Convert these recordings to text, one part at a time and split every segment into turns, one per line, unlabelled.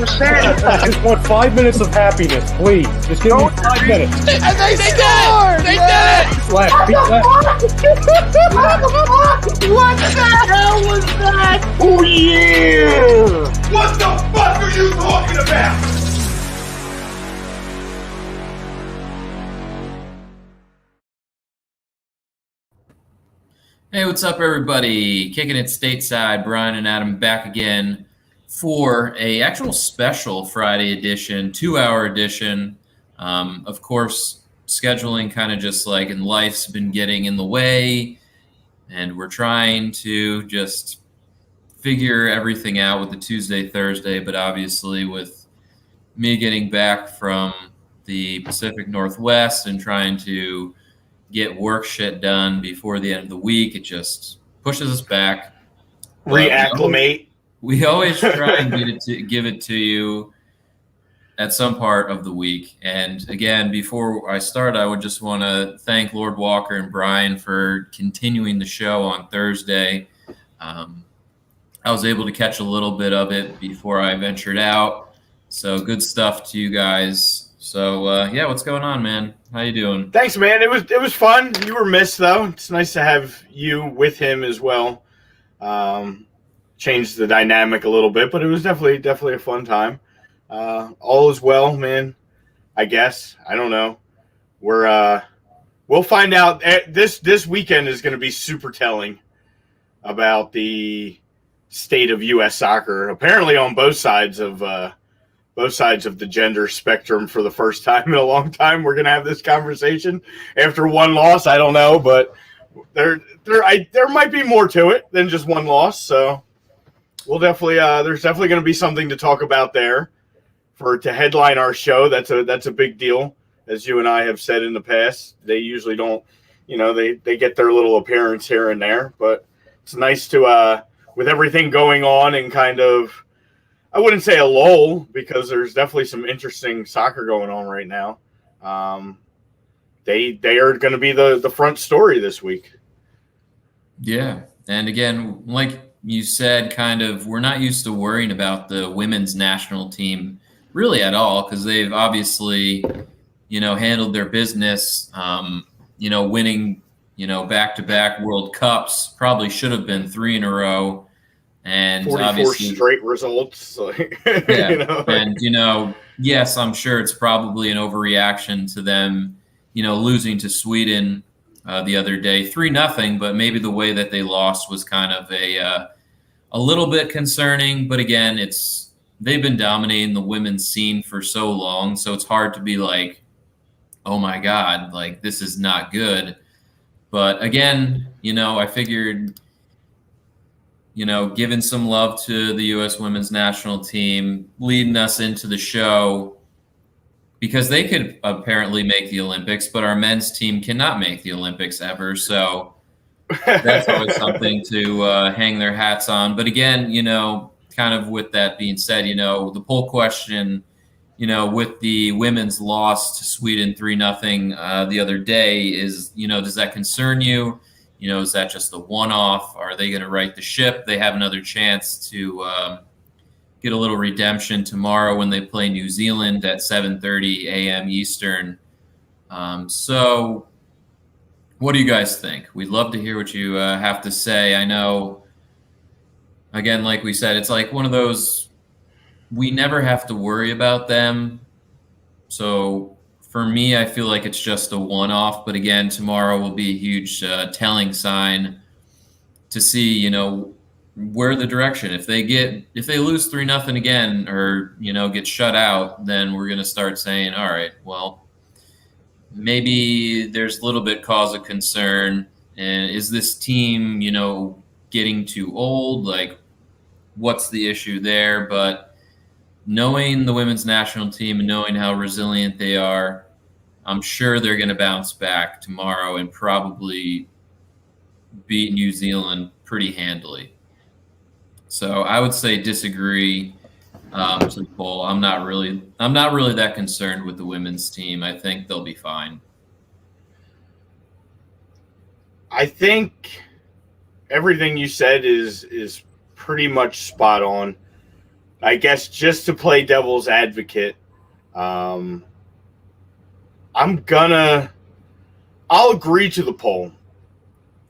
I just want 5 minutes of happiness, please. Just give me 5 minutes.
And they did it! They did it!
Left, feet left.
What the hell was that?
Oh, yeah!
What the fuck are you talking about?
Hey, what's up, everybody? Kicking It Stateside, Brian and Adam back again for a actual special Friday edition, 2-hour edition. Of course, scheduling kind of just like in life's been getting in the way, and we're trying to just figure everything out with the Tuesday, Thursday, but obviously with me getting back from the Pacific Northwest and trying to get work shit done before the end of the week, it just pushes us back.
Reacclimate.
We always try and give it to you at some part of the week. And again, before I start, I would just want to thank Lord Walker and Brian for continuing the show on Thursday. I was able to catch a little bit of it before I ventured out. So good stuff to you guys. So yeah, what's going on, man? How you doing?
Thanks, man. It was fun. You were missed, though. It's nice to have you with him as well. Changed the dynamic a little bit, but it was definitely a fun time. All is well, man. I guess. I don't know. We'll find out. This weekend is going to be super telling about the state of U.S. soccer. Apparently, on both sides of the gender spectrum for the first time in a long time. We're going to have this conversation after one loss. I don't know, but there might be more to it than just one loss. So we'll definitely, there's definitely going to be something to talk about there to headline our show. That's a big deal. As you and I have said in the past, they usually don't, they get their little appearance here and there, but it's nice to, with everything going on and kind of, I wouldn't say a lull, because there's definitely some interesting soccer going on right now. They are going to be the front story this week. Yeah.
And again, like you said, kind of, we're not used to worrying about the women's national team really at all, because they've obviously, handled their business, winning, back-to-back World Cups. Probably should have been 3 in a row. And
44 straight results.
Yeah. And, yes, I'm sure it's probably an overreaction to them, losing to Sweden the other day, 3-0, but maybe the way that they lost was kind of a little bit concerning. But again, they've been dominating the women's scene for so long, so it's hard to be like, oh my God, like this is not good. But again, I figured, giving some love to the U.S. women's national team, leading us into the show, because they could apparently make the Olympics, but our men's team cannot make the Olympics ever. So that's always something to hang their hats on. But again, kind of with that being said, the poll question, with the women's loss to Sweden 3-0 the other day is, does that concern you? Is that just a one-off? Are they going to right the ship? They have another chance to get a little redemption tomorrow when they play New Zealand at 7:30 a.m. Eastern. So what do you guys think? We'd love to hear what you have to say. I know, again, like we said, it's like one of those, we never have to worry about them. So for me, I feel like it's just a one-off, but again, tomorrow will be a huge telling sign to see, where the direction. If they lose 3-0 again, or get shut out, then we're going to start saying, all right, well, maybe there's a little bit cause of concern. And is this team, getting too old? Like, what's the issue there? But knowing the women's national team and knowing how resilient they are, I'm sure they're going to bounce back tomorrow and probably beat New Zealand pretty handily. So I would say disagree to the poll. I'm not really that concerned with the women's team. I think they'll be fine.
I think everything you said is pretty much spot on. I guess just to play devil's advocate, I'll agree to the poll.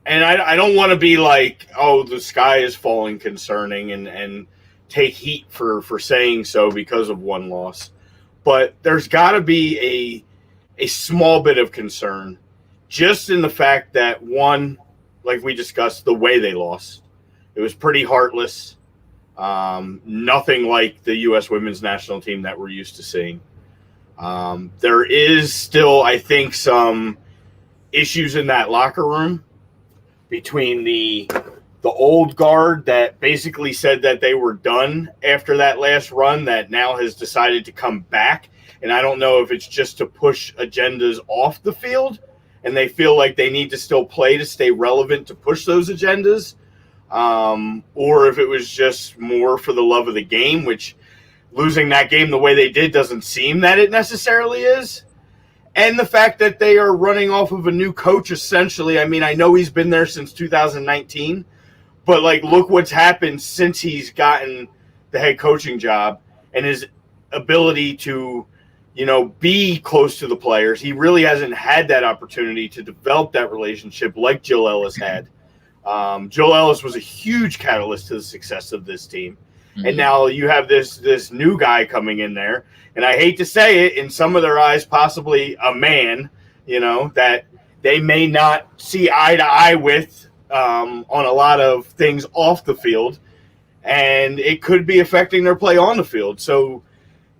And I don't want to be like, oh, the sky is falling concerning and take heat for saying so because of one loss. But there's got to be a small bit of concern just in the fact that, one, like we discussed, the way they lost. It was pretty heartless. Nothing like the U.S. women's national team that we're used to seeing. There is still, I think, some issues in that locker room between the old guard that basically said that they were done after that last run that now has decided to come back. And I don't know if it's just to push agendas off the field and they feel like they need to still play to stay relevant to push those agendas, or if it was just more for the love of the game, which losing that game the way they did doesn't seem that it necessarily is. And the fact that they are running off of a new coach, essentially. I mean, I know he's been there since 2019, but, like, look what's happened since he's gotten the head coaching job and his ability to, you know, be close to the players. He really hasn't had that opportunity to develop that relationship like Jill Ellis had. Jill Ellis was a huge catalyst to the success of this team. Mm-hmm. And now you have this new guy coming in there. And I hate to say it, in some of their eyes, possibly a man, you know, that they may not see eye to eye with on a lot of things off the field. And it could be affecting their play on the field. So,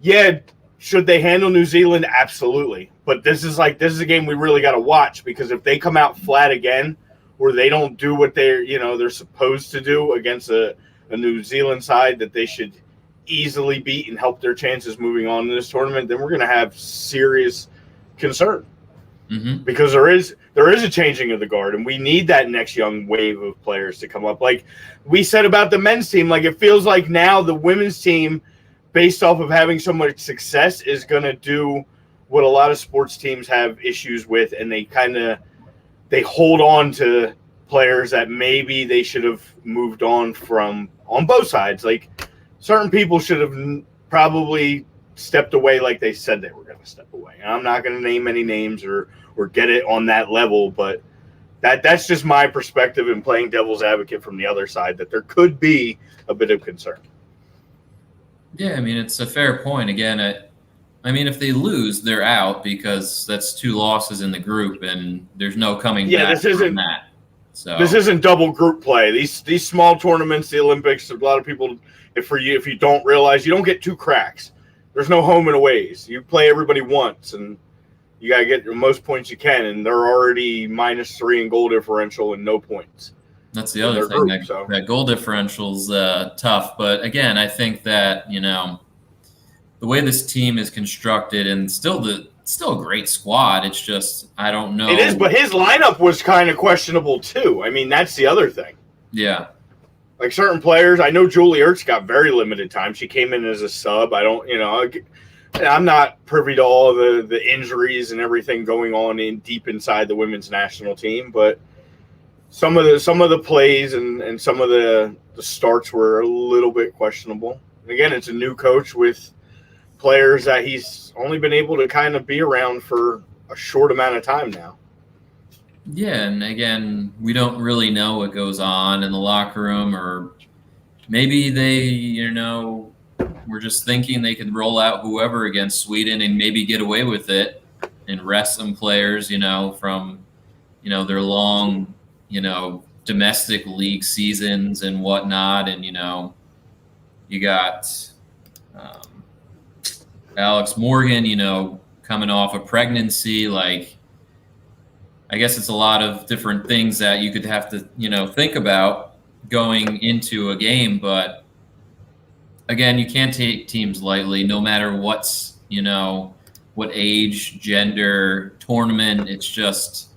yeah, should they handle New Zealand? Absolutely. But this is a game we really got to watch, because if they come out flat again, or they don't do what they're supposed to do against a New Zealand side that they should easily beat and help their chances moving on in this tournament, then we're going to have serious concern. Mm-hmm. Because there is a changing of the guard, and we need that next young wave of players to come up. Like we said about the men's team, like it feels like now the women's team, based off of having so much success, is going to do what a lot of sports teams have issues with, and they hold on to players that maybe they should have moved on from on both sides. Like certain people should have probably stepped away like they said they were going to step away. And I'm not going to name any names or get it on that level, but that's just my perspective in playing devil's advocate from the other side, that there could be a bit of concern.
Yeah, I mean, it's a fair point. Again, I mean, if they lose, they're out, because that's 2 losses in the group, and there's no coming back from that. So
this isn't double group play. These small tournaments, the Olympics, a lot of people, if you don't realize, you don't get 2 cracks. There's no home and aways. You play everybody once, and you got to get the most points you can, and they're already -3 in goal differential and no points.
That's the other thing. That goal differential's tough. But again, I think that, you know, the way this team is constructed, and still a great squad. It's just, I don't know.
It is, but his lineup was kind of questionable too. I mean, that's the other thing.
Yeah.
Like certain players, I know Julie Ertz got very limited time. She came in as a sub. I'm not privy to all the injuries and everything going on deep inside the women's national team, but some of the plays and some of the starts were a little bit questionable. And again, it's a new coach with players that he's only been able to kind of be around for a short amount of time now.
Yeah, and again, we don't really know what goes on in the locker room, or maybe they, were just thinking they could roll out whoever against Sweden and maybe get away with it and rest some players, from, their long, domestic league seasons and whatnot. And, you got Alex Morgan, coming off a pregnancy. Like, I guess it's a lot of different things that you could have to, think about going into a game. But again, you can't take teams lightly, no matter what's, what age, gender, tournament. It's just,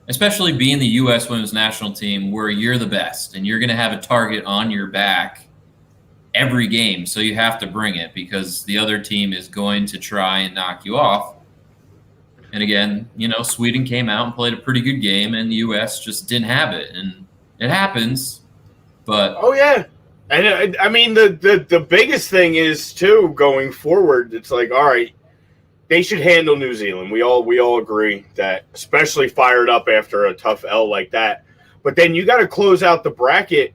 especially being the U.S. women's national team, where you're the best and you're going to have a target on your back every game. So you have to bring it, because the other team is going to try and knock you off. And again, Sweden came out and played a pretty good game, and the U.S. just didn't have it. And it happens. But
oh yeah, And I mean, the biggest thing is too going forward. It's like, all right, they should handle New Zealand. We all agree that, especially fired up after a tough L like that. But then you got to close out the bracket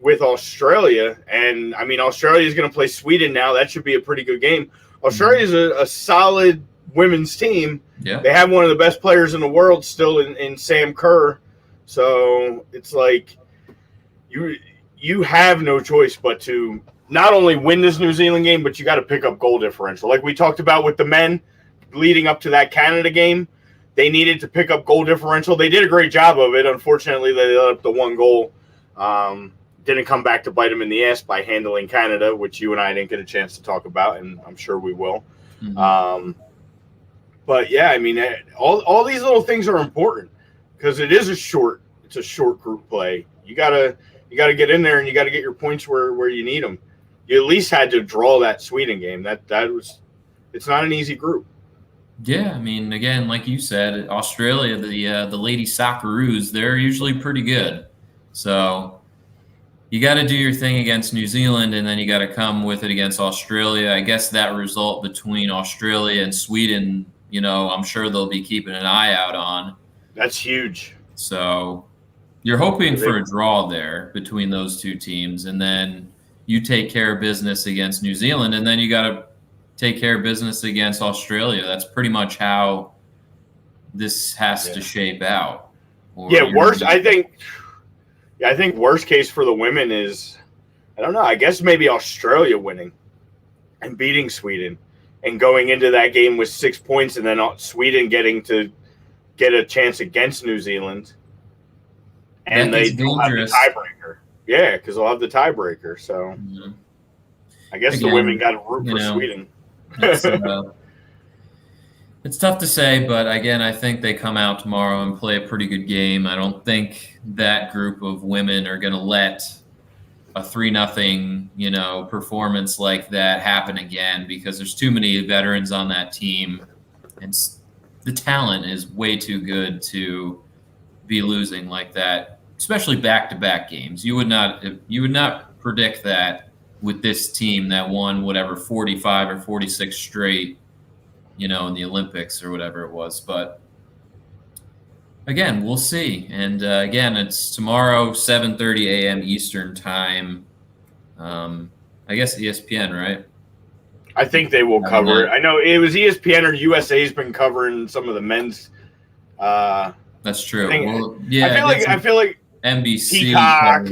with Australia, and I mean, Australia is going to play Sweden now. That should be a pretty good game. Australia is a solid women's team.
Yeah,
they have one of the best players in the world still in Sam Kerr. So it's like you have no choice but to not only win this New Zealand game, but you got to pick up goal differential. Like we talked about with the men leading up to that Canada game, they needed to pick up goal differential. They did a great job of it. Unfortunately, they let up the one goal. Didn't come back to bite them in the ass by handling Canada, which you and I didn't get a chance to talk about, and I'm sure we will. Mm-hmm. But yeah, I mean, all these little things are important because it's a short group play. You gotta get in there and you gotta get your points where you need them. You at least had to draw that Sweden game. It's not an easy group.
Yeah, I mean, again, like you said, Australia, the Lady Socceroos, they're usually pretty good. So you got to do your thing against New Zealand, and then you got to come with it against Australia. I guess that result between Australia and Sweden, I'm sure they'll be keeping an eye out on.
That's huge.
So you're hoping for a draw there between those two teams, and then you take care of business against New Zealand, and then you got to take care of business against Australia. That's pretty much how this has to shape out. I think worst case for the women is, I don't know, I guess maybe Australia winning and beating Sweden and going into that game with 6 points, and then Sweden getting to get a chance against New Zealand. And they don't have the tiebreaker. Yeah, because they'll have the tiebreaker. So I guess the women got to root for Sweden. It's tough to say, but again, I think they come out tomorrow and play a pretty good game. I don't think that group of women are going to let a 3-0, performance like that happen again, because there's too many veterans on that team, and the talent is way too good to be losing like that, especially back-to-back games. You would not predict that with this team that won 45 or 46 straight, in the Olympics or whatever it was. But again, we'll see. And again, it's tomorrow, 7:30 a.m. Eastern time. I guess ESPN, right?
I think they will cover it. I know it was ESPN or USA's been covering some of the men's.
That's true.
Well, yeah, I feel like
NBC.
Peacock.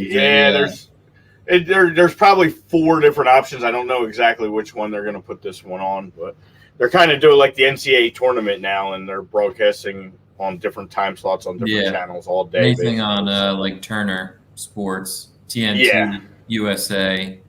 There's probably 4 different options. I don't know exactly which one they're going to put this one on, but they're kind of doing like the NCAA tournament now, and they're broadcasting on different time slots on different channels all day.
Anything on like Turner Sports, TNT, USA.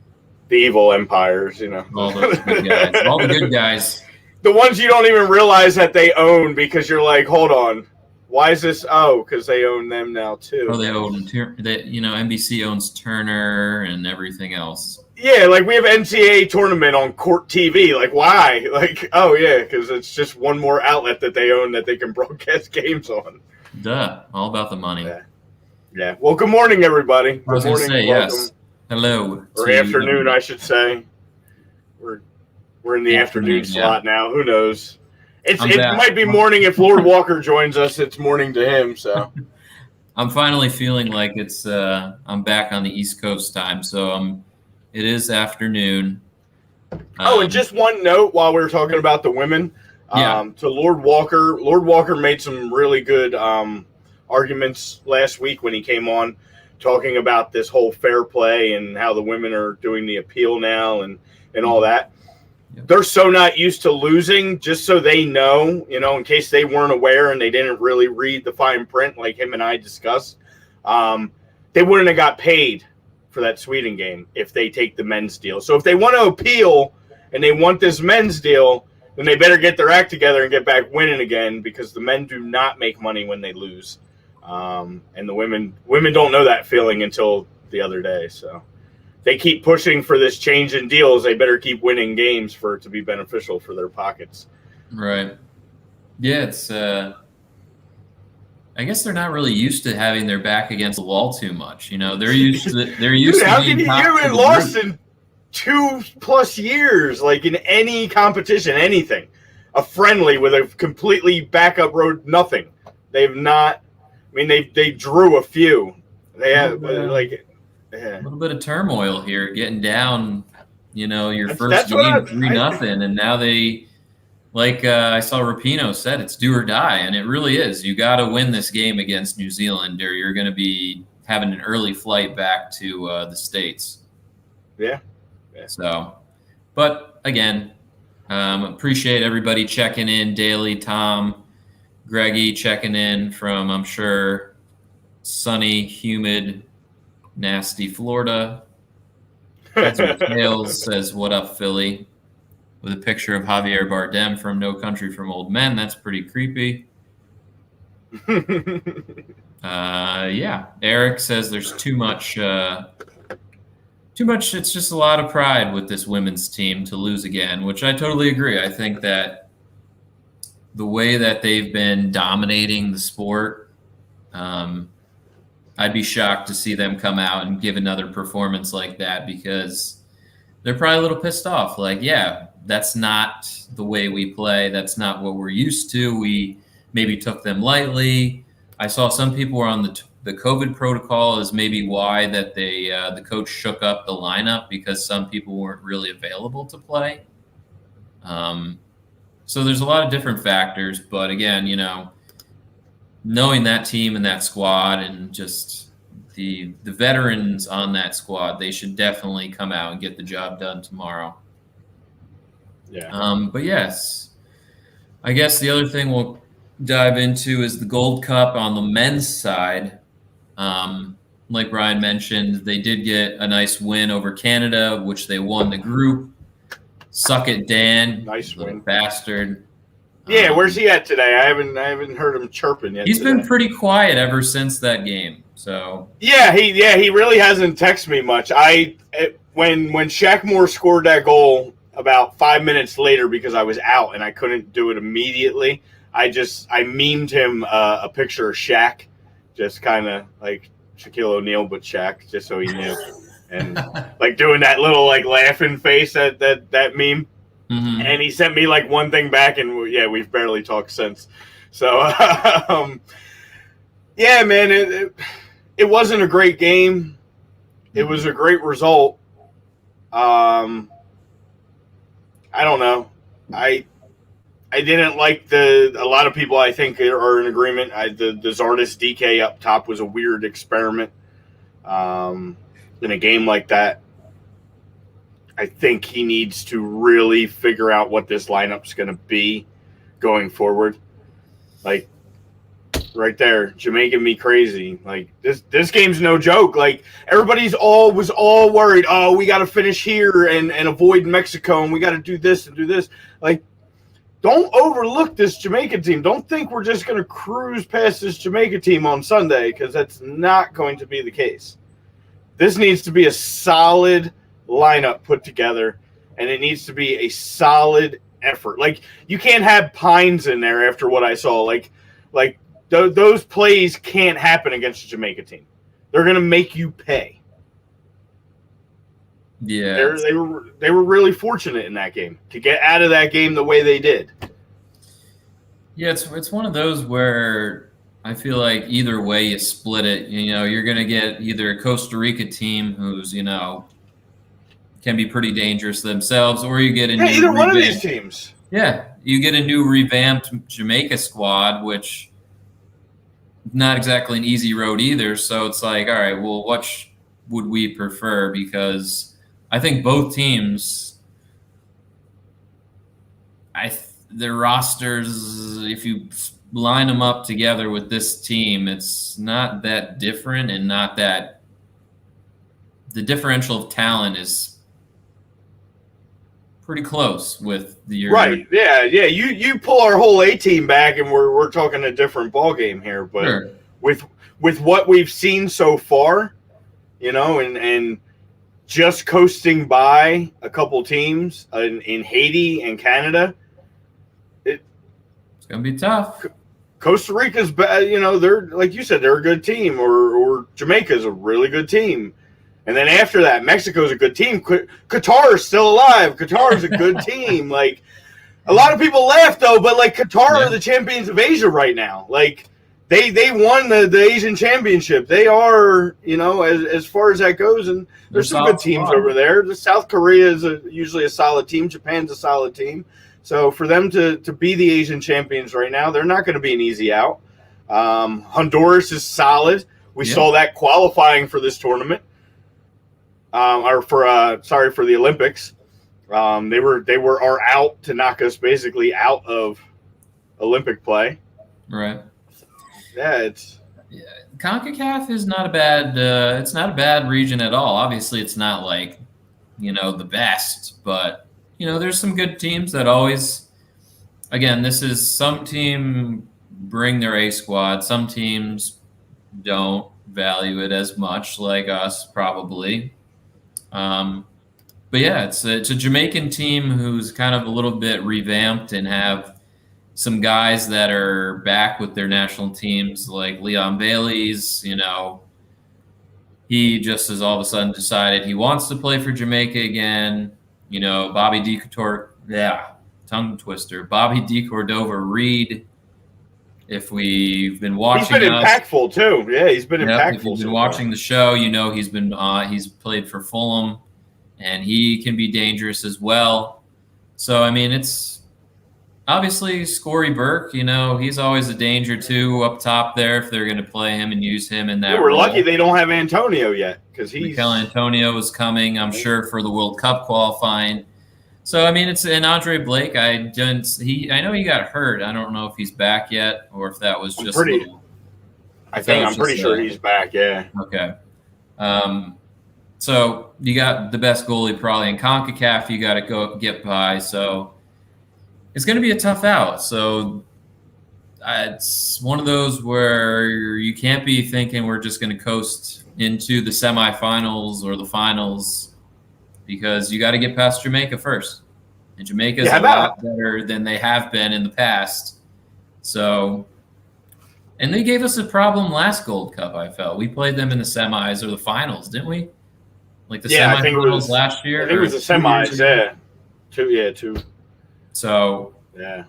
The evil empires,
All those good guys. All the good guys.
The ones you don't even realize that they own, because you're like, hold on. Why is this? Oh, because they own them now too.
Oh, they own. NBC owns Turner and everything else.
Yeah, like we have NCAA tournament on Court TV. Like, why? Like, oh yeah, because it's just one more outlet that they own that they can broadcast games on.
Duh, all about the money.
Yeah. Well, good morning, everybody.
I was going to say yes. Hello.
Or afternoon, I should say. We're in the afternoon slot now. Who knows? It might be morning if Lord Walker joins us. It's morning to him. So
I'm finally feeling like it's. I'm back on the East Coast time, so it is afternoon.
And just one note while we were talking about the women. To Lord Walker. Lord Walker made some really good arguments last week when he came on, talking about this whole fair play and how the women are doing the appeal now and all that. Yep. They're so not used to losing, just so they know, in case they weren't aware and they didn't really read the fine print like him and I discussed, they wouldn't have got paid for that Sweden game if they take the men's deal. So if they want to appeal and they want this men's deal, then they better get their act together and get back winning again, because the men do not make money when they lose. And the women don't know that feeling until the other day. So they keep pushing for this change in deals. They better keep winning games for it to be beneficial for their pockets.
Right. Yeah, it's I guess they're not really used to having their back against the wall too much. They're used to
Dude, how can you haven't lost in 2+ years, like in any competition, anything. A friendly with a completely backup road, nothing. They've not. I mean, they drew a few. They have like
a little bit of turmoil here, getting down. Your first
that's
game 3-0, and now they, like I saw Rapinoe said, it's do or die, and it really is. You got to win this game against New Zealand, or you're going to be having an early flight back to the States.
Yeah.
So, but again, appreciate everybody checking in daily. Tom, Greggy checking in from, I'm sure, sunny, humid, nasty Florida. Tails says, "What up, Philly?" with a picture of Javier Bardem from No Country for Old Men. That's pretty creepy. Yeah. Eric says there's too much. It's just a lot of pride with this women's team to lose again, which I totally agree. I think that the way that they've been dominating the sport, I'd be shocked to see them come out and give another performance like that, because they're probably a little pissed off. Like, yeah, that's not the way we play. That's not what we're used to. We maybe took them lightly. I saw some people were on the COVID protocol is maybe why that the coach shook up the lineup, because some people weren't really available to play. So there's a lot of different factors, but again, knowing that team and that squad and just the veterans on that squad, they should definitely come out and get the job done tomorrow.
Yeah.
But yes, I guess the other thing we'll dive into is the Gold Cup on the men's side. Like Brian mentioned, they did get a nice win over Canada, which they won the group. Suck it, Dan.
Nice win,
bastard.
Yeah, where's he at today? I haven't heard him chirping yet.
He's been pretty quiet ever since that game. So
he really hasn't texted me much. When Shaq Moore scored that goal about 5 minutes later, because I was out and I couldn't do it immediately, I memed him a picture of Shaq, just kind of like Shaquille O'Neal, but Shaq, just so he knew, and like doing that little like laughing face that meme.
Mm-hmm.
And he sent me like one thing back, and yeah, we've barely talked since. So yeah, man, it wasn't a great game. It was a great result. I don't know. I didn't like a lot of people, I think, are in agreement. The Zardes DK up top was a weird experiment in a game like that. I think he needs to really figure out what this lineup's going to be going forward. Like, right there, Jamaican me crazy. Like, this game's no joke. Like, everybody's was all worried. Oh, we got to finish here and avoid Mexico, and we got to do this and do this. Like, don't overlook this Jamaica team. Don't think we're just going to cruise past this Jamaica team on Sunday, because that's not going to be the case. This needs to be a solid lineup put together, and it needs to be a solid effort. Like, you can't have Pines in there after what I saw. Like those plays can't happen against a Jamaica team. They're going to make you pay.
Yeah,
they were really fortunate in that game to get out of that game the way they did.
Yeah, it's one of those where I feel like either way you split it, you're going to get either a Costa Rica team who's, can be pretty dangerous themselves, or you get a new
either one of these teams.
Yeah, you get a new revamped Jamaica squad, which not exactly an easy road either. So it's like, all right, well, what would we prefer? Because I think both teams, their rosters, if you line them up together with this team, it's not that different, and not that the differential of talent is pretty close with the
right. Yeah. You pull our whole A team back, and we're talking a different ball game here. But
sure.
with what we've seen so far, and just coasting by a couple teams in Haiti and Canada,
it's gonna be tough.
Costa Rica's bad. You know, they're like you said, they're a good team, or Jamaica's a really good team. And then after that, Mexico's a good team. Qatar is still alive. Qatar is a good team. Like, a lot of people laugh though, but like Qatar are the champions of Asia right now. Like, they won the Asian championship. They are, you know, as far as that goes, and there's some good teams over there. The South Korea is usually a solid team. Japan's a solid team. So for them to be the Asian champions right now, they're not going to be an easy out. Honduras is solid. We saw that qualifying for this tournament. For the Olympics. They were out to knock us basically out of Olympic play.
Right.
Yeah,
CONCACAF is not a bad. It's not a bad region at all. Obviously, it's not like, you know, the best, but you know, there's some good teams that always. Again, this is some team bring their A squad. Some teams don't value it as much, like us probably. But yeah, it's a Jamaican team who's kind of a little bit revamped and have some guys that are back with their national teams, like Leon Bailey's. You know, he just has all of a sudden decided he wants to play for Jamaica again. You know, Bobby tongue twister. Bobby DeCordova-Reid. If we've been watching,
he's been impactful too. Yeah, he's been impactful.
If you've been watching the show, you know he's played for Fulham, and he can be dangerous as well. So I mean, it's obviously Scory Burke. You know, he's always a danger too up top there if they're going to play him and use him in that.
We're
role.
Lucky they don't have Antonio yet because
Mikel Antonio is coming, I'm sure, for the World Cup qualifying. So I mean, it's an Andre Blake. I know he got hurt. I don't know if he's back yet or if that was just.
I'm pretty sure he's back. Yeah.
Okay. So you got the best goalie probably in CONCACAF. You got to go get by. So it's going to be a tough out. So it's one of those where you can't be thinking we're just going to coast into the semifinals or the finals. Because you got to get past Jamaica first. And Jamaica is a lot better than they have been in the past. So, and they gave us a problem last Gold Cup, I felt. We played them in the semis or the finals, didn't we? Like the semifinals last year?
I think it was the semis, yeah. Two.
So,
yeah.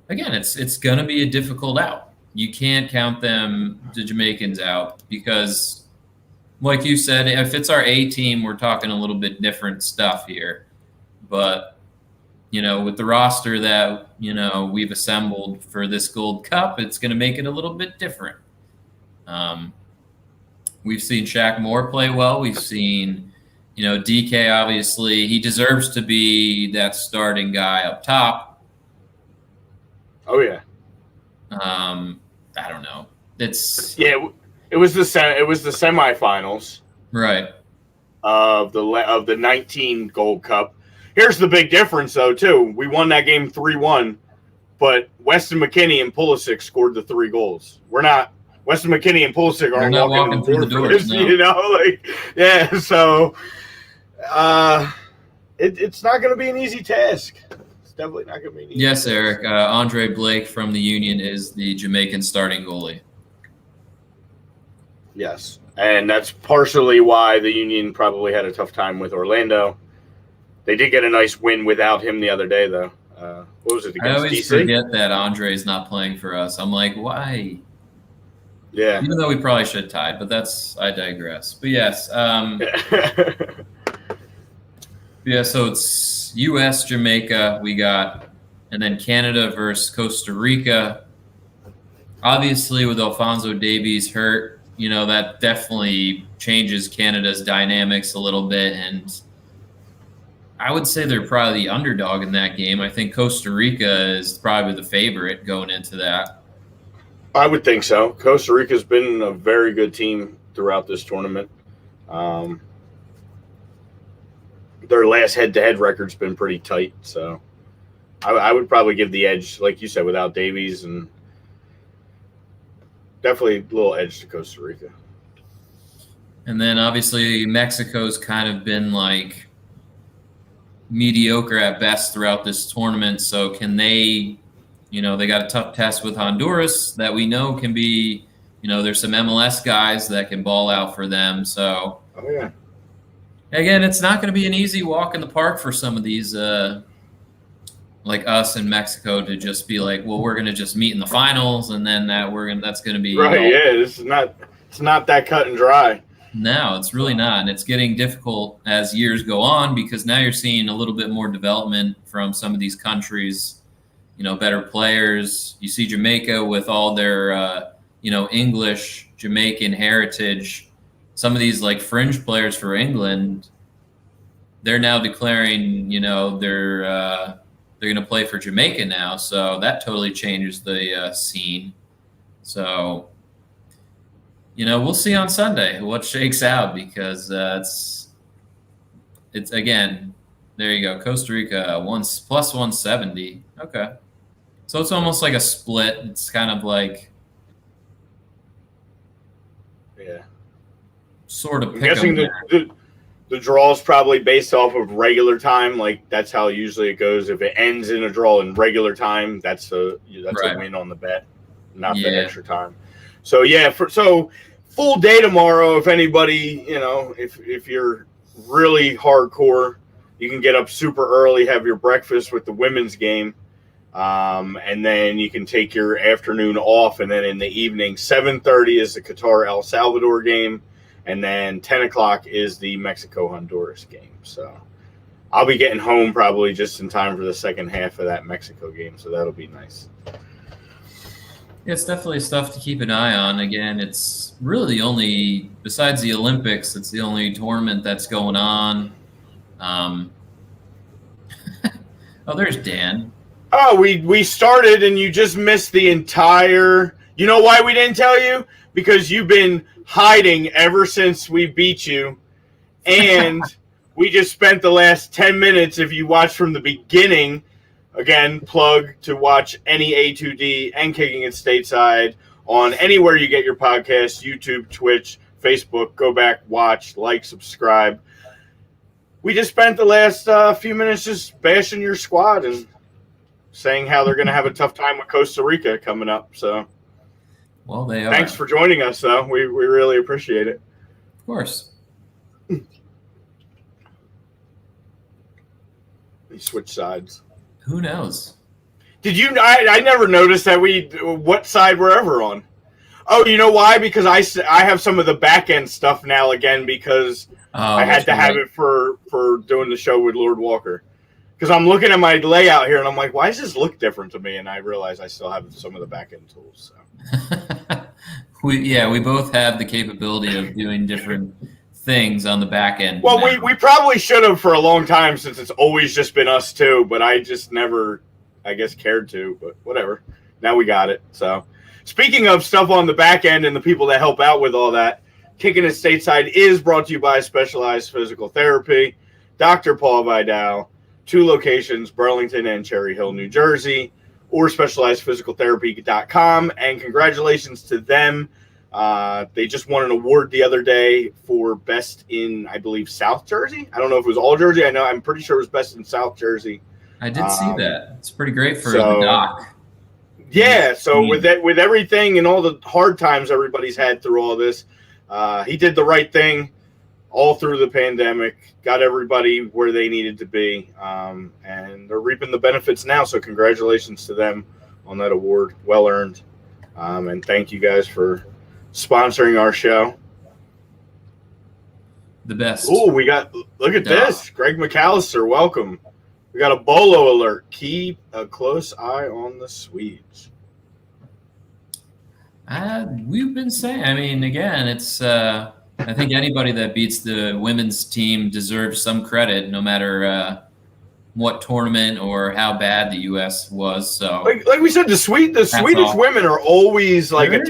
Again, it's going to be a difficult out. You can't count the Jamaicans out because – like you said, if it's our A team, we're talking a little bit different stuff here. But, you know, with the roster that, you know, we've assembled for this Gold Cup, it's going to make it a little bit different. We've seen Shaq Moore play well. We've seen, you know, DK, obviously. He deserves to be that starting guy up top.
Oh, yeah.
I don't know.
It was the semifinals,
right,
of the 19 Gold Cup. Here's the big difference, though. Too, we won that game 3-1, but Weston McKennie and Pulisic scored the 3 goals. We're not Weston McKennie and Pulisic aren't walking through the doors. No. You know, like So, it's not going to be an easy task. It's definitely not going to be an easy task.
Eric. Andre Blake from the Union is the Jamaican starting goalie.
Yes, and that's partially why the Union probably had a tough time with Orlando. They did get a nice win without him the other day, though. What was it against DC?
I always forget that Andre's not playing for us. I'm like, why?
Yeah.
Even though we probably should have tied, but I digress. But yes. So it's U.S., Jamaica we got, and then Canada versus Costa Rica. Obviously, with Alphonso Davies hurt, you know, that definitely changes Canada's dynamics a little bit. And I would say they're probably the underdog in that game. I think Costa Rica is probably the favorite going into that.
I would think so. Costa Rica's been a very good team throughout this tournament. Their last head-to-head record's been pretty tight. So I would probably give the edge, like you said, without Davies, and definitely a little edge to Costa Rica.
And then obviously Mexico's kind of been like mediocre at best throughout this tournament. So can they, They got a tough test with Honduras that we know can be, there's some MLS guys that can ball out for them. So,
Oh yeah.
again, it's not going to be an easy walk in the park for some of these, like us in Mexico, to just be like, well, we're going to just meet in the finals, and then that's going to be
Right. Yeah. It's not that cut and dry.
No, it's really not. And it's getting difficult as years go on, because now you're seeing a little bit more development from some of these countries, better players. You see Jamaica with all their, English, Jamaican heritage. Some of these like fringe players for England, they're now declaring, they're going to play for Jamaica now. So that totally changes the scene. So, we'll see on Sunday what shakes out, because it's again, there you go. Costa Rica plus 170. Okay. So it's almost like a split. It's kind of like,
Yeah.
sort of
I'm
pick 'em
guessing
there.
the draw is probably based off of regular time. Like that's how usually it goes. If it ends in a draw in regular time, that's a
Right.
win on the bet, not the
Yeah.
extra time. So yeah, full day tomorrow. If anybody, if you're really hardcore, you can get up super early, have your breakfast with the women's game, and then you can take your afternoon off, and then in the evening, 7:30 is the Qatar El Salvador game, and then 10 o'clock is the Mexico Honduras game. So I'll be getting home probably just in time for the second half of that Mexico game, so that'll be nice.
It's definitely stuff to keep an eye on. Again, it's really the only, besides the Olympics, it's the only tournament that's going on. Oh, there's Dan.
Oh, we started and you just missed the entire. You know why we didn't tell you? Because you've been hiding ever since we beat you, and we just spent the last 10 minutes. If you watched from the beginning. Again, plug to watch any A2D and Kicking It Stateside on anywhere you get your podcasts, YouTube, Twitch, Facebook. Go back, watch, like, subscribe. We just spent the last few minutes just bashing your squad and saying how they're going to have a tough time with Costa Rica coming up. So,
Well, they are.
thanks for joining us, though. We really appreciate it.
Of course.
We switch sides.
Who knows?
Did you? I never noticed that what side we're ever on. Oh, you know why? Because I have some of the back end stuff now again because I had to have it for doing the show with Lord Walker. Because I'm looking at my layout here and I'm like, why does this look different to me? And I realize I still have some of the back end tools. So.
we both have the capability of doing different things on the back end.
Well, we probably should have for a long time since it's always just been us two, but I just never, I guess, cared to. But whatever. Now we got it. So, speaking of stuff on the back end and the people that help out with all that, Kicking It Stateside is brought to you by Specialized Physical Therapy, Dr. Paul Vidal, 2 locations, Burlington and Cherry Hill, New Jersey, or specializedphysicaltherapy.com. And congratulations to them. They just won an award the other day for best in, I believe, South Jersey. I don't know if it was all Jersey. I'm pretty sure it was best in South Jersey.
I did see that. It's pretty great for the doc.
Yeah, so with everything and all the hard times everybody's had through all this, he did the right thing all through the pandemic, got everybody where they needed to be, and they're reaping the benefits now. So congratulations to them on that award. Well earned. And thank you guys for sponsoring our show.
The best.
Oh, look at this. Greg McAllister, welcome. We got a Bolo alert. Keep a close eye on the Swedes.
We've been saying, again, it's I think anybody that beats the women's team deserves some credit, no matter what tournament or how bad the U.S. was. So,
like we said, the Swedish women are always like
They're a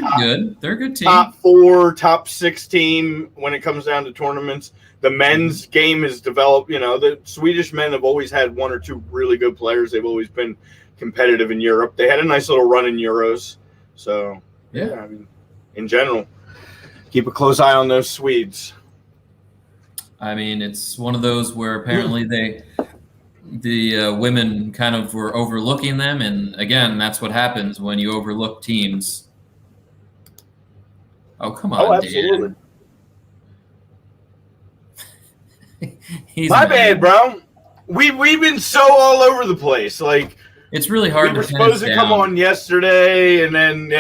good team.
Top 4, top 6 team when it comes down to tournaments. The men's game has developed. The Swedish men have always had 1 or 2 really good players. They've always been competitive in Europe. They had a nice little run in Euros. So, yeah, in general, keep a close eye on those Swedes.
It's one of those where apparently the women kind of were overlooking them, and again, that's what happens when you overlook teams. Oh, come on,
absolutely.
Dan. He's
My bad, bro. We've been so all over the place. Like,
it's really hard.
We were supposed to come on yesterday, and then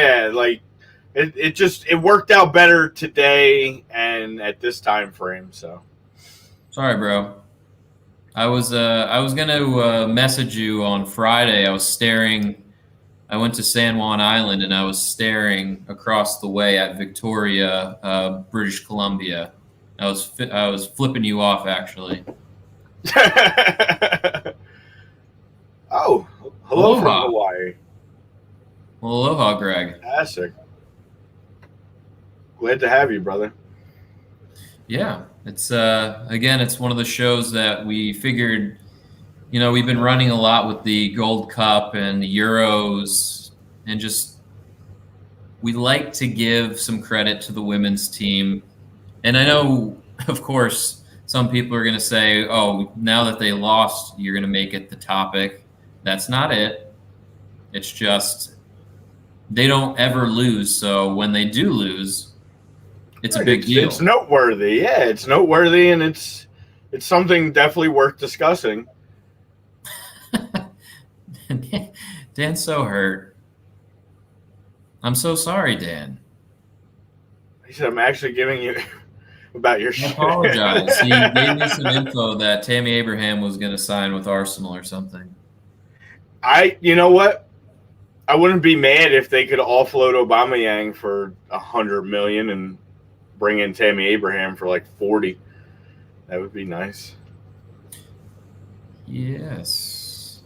it worked out better today and at this time frame. So
sorry, bro. I was gonna message you on Friday. I went to San Juan Island, and I was staring across the way at Victoria, British Columbia. I was flipping you off, actually.
Oh, hello from Hawaii.
Well, aloha, Greg.
Fantastic. Glad to have you, brother.
Yeah, it's again, it's one of the shows that we figured, we've been running a lot with the Gold Cup and the Euros, and just we like to give some credit to the women's team. And I know, of course, some people are going to say, oh, now that they lost, you're going to make it the topic. That's not it. It's just they don't ever lose. So when they do lose, it's a big deal.
It's noteworthy. Yeah, it's noteworthy, and it's something definitely worth discussing.
Dan's so hurt. I'm so sorry, Dan.
He said, I'm actually giving you about your shit.
I apologize. He gave me some info that Tammy Abraham was going to sign with Arsenal or something.
You know what? I wouldn't be mad if they could offload Aubameyang for $100 million and bring in Tammy Abraham for like 40. That would be nice.
Yes,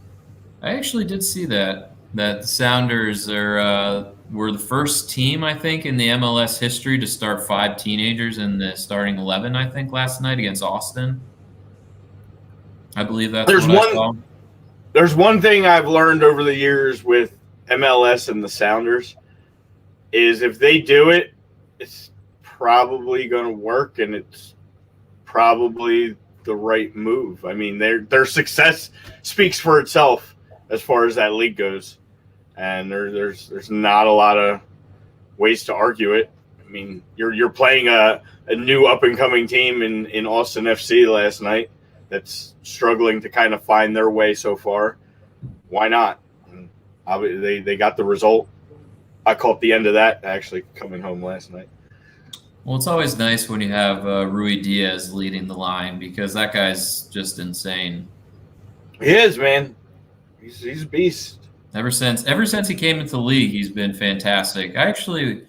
I actually did see that the Sounders were the first team, I think, in the MLS history to start 5 teenagers in the starting 11. I think last night against Austin. I believe that's what I saw.
There's one thing I've learned over the years with MLS and the Sounders is if they do it, it's probably going to work, and it's probably the right move. I mean, their success speaks for itself as far as that league goes, and there's not a lot of ways to argue it. I mean, you're playing a new up and coming team in Austin FC last night that's struggling to kind of find their way so far. Why not? And they got the result. I caught the end of that actually coming home last night.
Well, it's always nice when you have Rui Diaz leading the line, because that guy's just insane.
He is, man. He's a beast.
Ever since he came into the league, he's been fantastic. What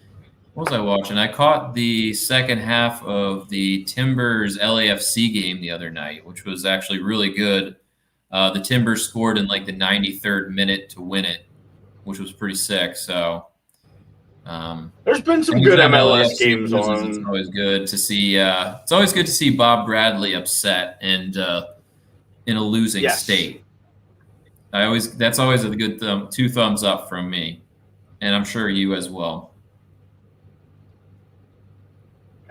was I watching? I caught the second half of the Timbers LAFC game the other night, which was actually really good. The Timbers scored in like the 93rd minute to win it, which was pretty sick. So
there's been some good MLS games on.
It's always good to see. It's always good to see Bob Bradley upset and in a losing state. That's always a good 2 thumbs up from me, and I'm sure you as well.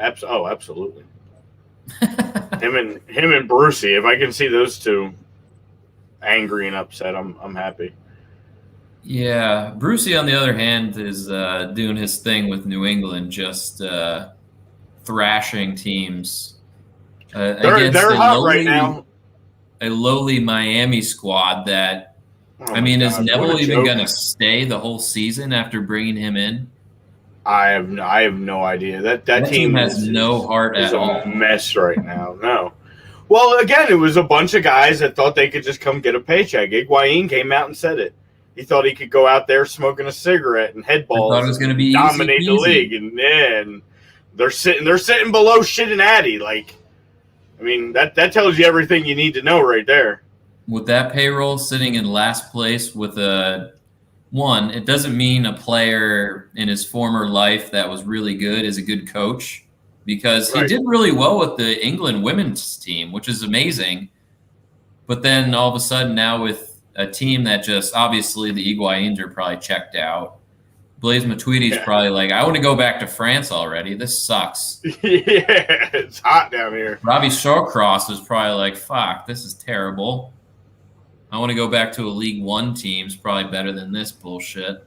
Absolutely. him and Brucey. If I can see those two angry and upset, I'm happy.
Yeah, Brucey, on the other hand, is doing his thing with New England, just thrashing teams.
They're hot right now.
A lowly Miami squad that, is Neville even going to stay the whole season after bringing him in?
I have no idea. That team
has no heart at all.
A mess right now. No. Well, again, it was a bunch of guys that thought they could just come get a paycheck. Higuain came out and said it. He thought he could go out there smoking a cigarette and head balls.
Thought it was going to be
dominate
easy.
The league, and they're sitting below Cincinnati. Like, I mean, that tells you everything you need to know right there.
With that payroll sitting in last place with it doesn't mean a player in his former life that was really good is a good coach, because he did really well with the England women's team, which is amazing. But then all of a sudden now with a team that just, obviously the Higuains are probably checked out. Blaise Matuidi's probably like, I want to go back to France already. This sucks.
Yeah, it's hot down here.
Robbie Shawcross is probably like, fuck, this is terrible. I want to go back to a League One team. It's probably better than this bullshit.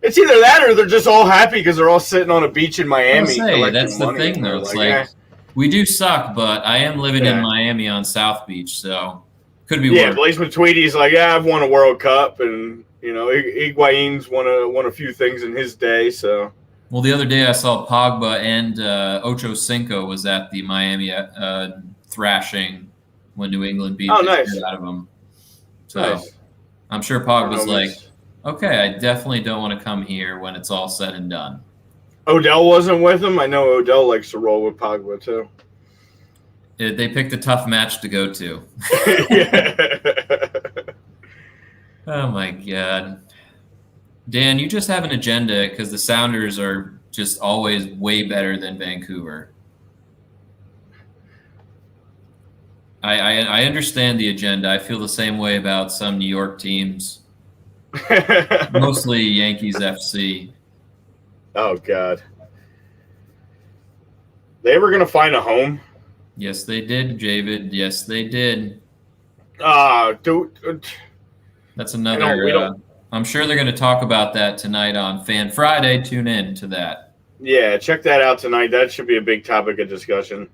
It's either that or they're just all happy because they're all sitting on a beach in Miami.
That's the thing, though. It's like we do suck, but I am living in Miami on South Beach, so could be worse.
Yeah, Blaise Matuidi's like, yeah, I've won a World Cup, and Higuain's won a few things in his day. So,
well, the other day I saw Pogba and Ocho Cinco was at the Miami thrashing when New England beat the shit out of them. So I'm sure Pogba's like, okay, I definitely don't want to come here when it's all said and done.
Odell wasn't with him. I know Odell likes to roll with Pogba too.
They picked a tough match to go to. Oh my God. Dan, you just have an agenda because the Sounders are just always way better than Vancouver. I understand the agenda. I feel the same way about some New York teams. Mostly Yankees FC.
Oh, God. They ever going to find a home?
Yes, they did, Javid. Yes, they did.
Dude.
That's another. I'm sure they're going to talk about that tonight on Fan Friday. Tune in to that.
Yeah, check that out tonight. That should be a big topic of discussion.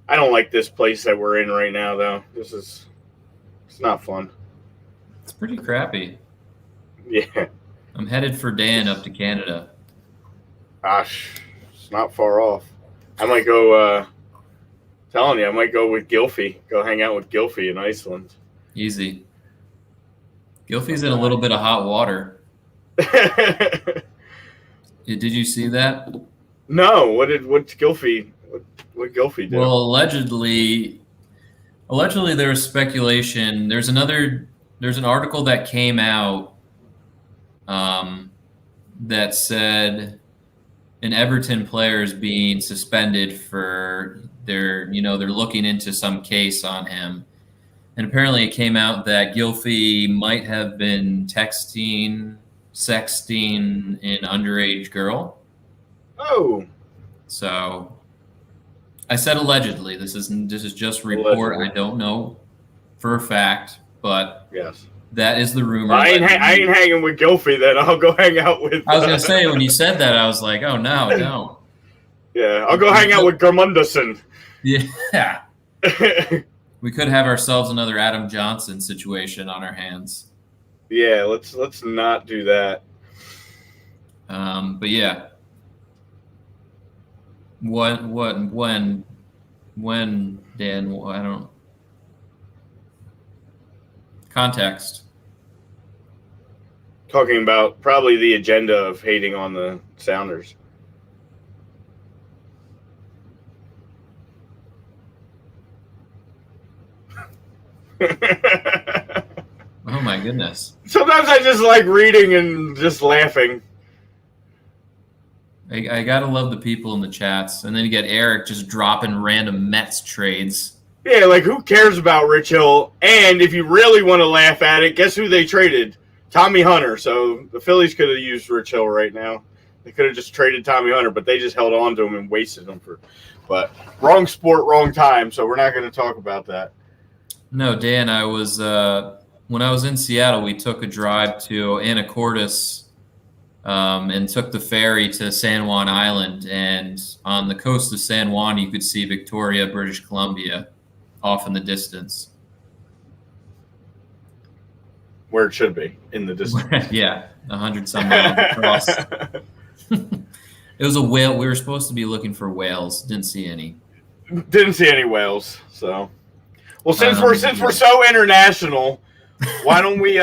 I don't like this place that we're in right now, though. It's not fun.
It's pretty crappy.
Yeah.
I'm headed for Dan up to Canada.
Gosh, it's not far off. I might go, telling you, I might go with Gylfi. Go hang out with Gylfi in Iceland.
Easy. Gylfi's in a little bit of hot water. Did you see that?
No. What's Gylfi? What Gylfi do?
Well, allegedly there was speculation. There's an article that came out that said an Everton player is being suspended for they're looking into some case on him. And apparently it came out that Gylfi might have been sexting an underage girl.
Oh.
So I said allegedly. This is just report. Allegedly. I don't know for a fact, but
yes,
that is the rumor.
I ain't hanging with Gylfi then. I'll go hang out with.
I was gonna say when you said that, I was like, oh no, don't.
Yeah, I'll go hang out with Germunderson.
Yeah. We could have ourselves another Adam Johnson situation on our hands.
Yeah, let's not do that.
But yeah. When, Dan? I don't. Context.
Talking about probably the agenda of hating on the Sounders.
Oh my goodness.
Sometimes I just like reading and just laughing.
I gotta love the people in the chats. And then you get Eric just dropping random Mets trades.
Yeah, like who cares about Rich Hill? And if you really want to laugh at it, guess who they traded? Tommy Hunter. So the Phillies could have used Rich Hill right now. They could have just traded Tommy Hunter, but they just held on to him and wasted him but wrong sport, wrong time, so we're not going to talk about that.
No, Dan, I was when I was in Seattle, we took a drive to Anacortes and took the ferry to San Juan Island. And on the coast of San Juan, you could see Victoria, British Columbia, off in the distance.
Where it should be, in the distance.
Yeah, 100-some miles across. It was a whale. We were supposed to be looking for whales. Didn't see any.
Didn't see any whales. So, well, since we're so international, why don't we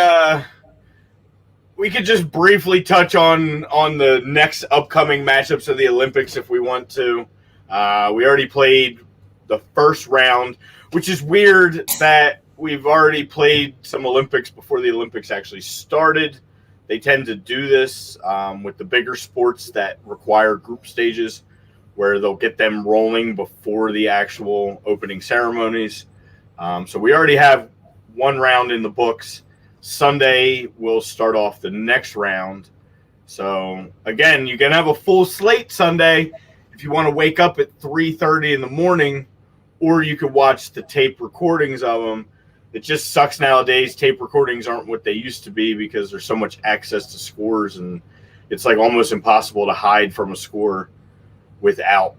could just briefly touch on the next upcoming matchups of the Olympics if we want to. We already played the first round, which is weird that we've already played some Olympics before the Olympics actually started. They tend to do this with the bigger sports that require group stages where they'll get them rolling before the actual opening ceremonies. So we already have one round in the books. Sunday, we'll start off the next round. So, again, you can have a full slate Sunday if you want to wake up at 3:30 in the morning, or you could watch the tape recordings of them It just sucks nowadays. Tape recordings aren't what they used to be because there's so much access to scores, and it's like almost impossible to hide from a score without,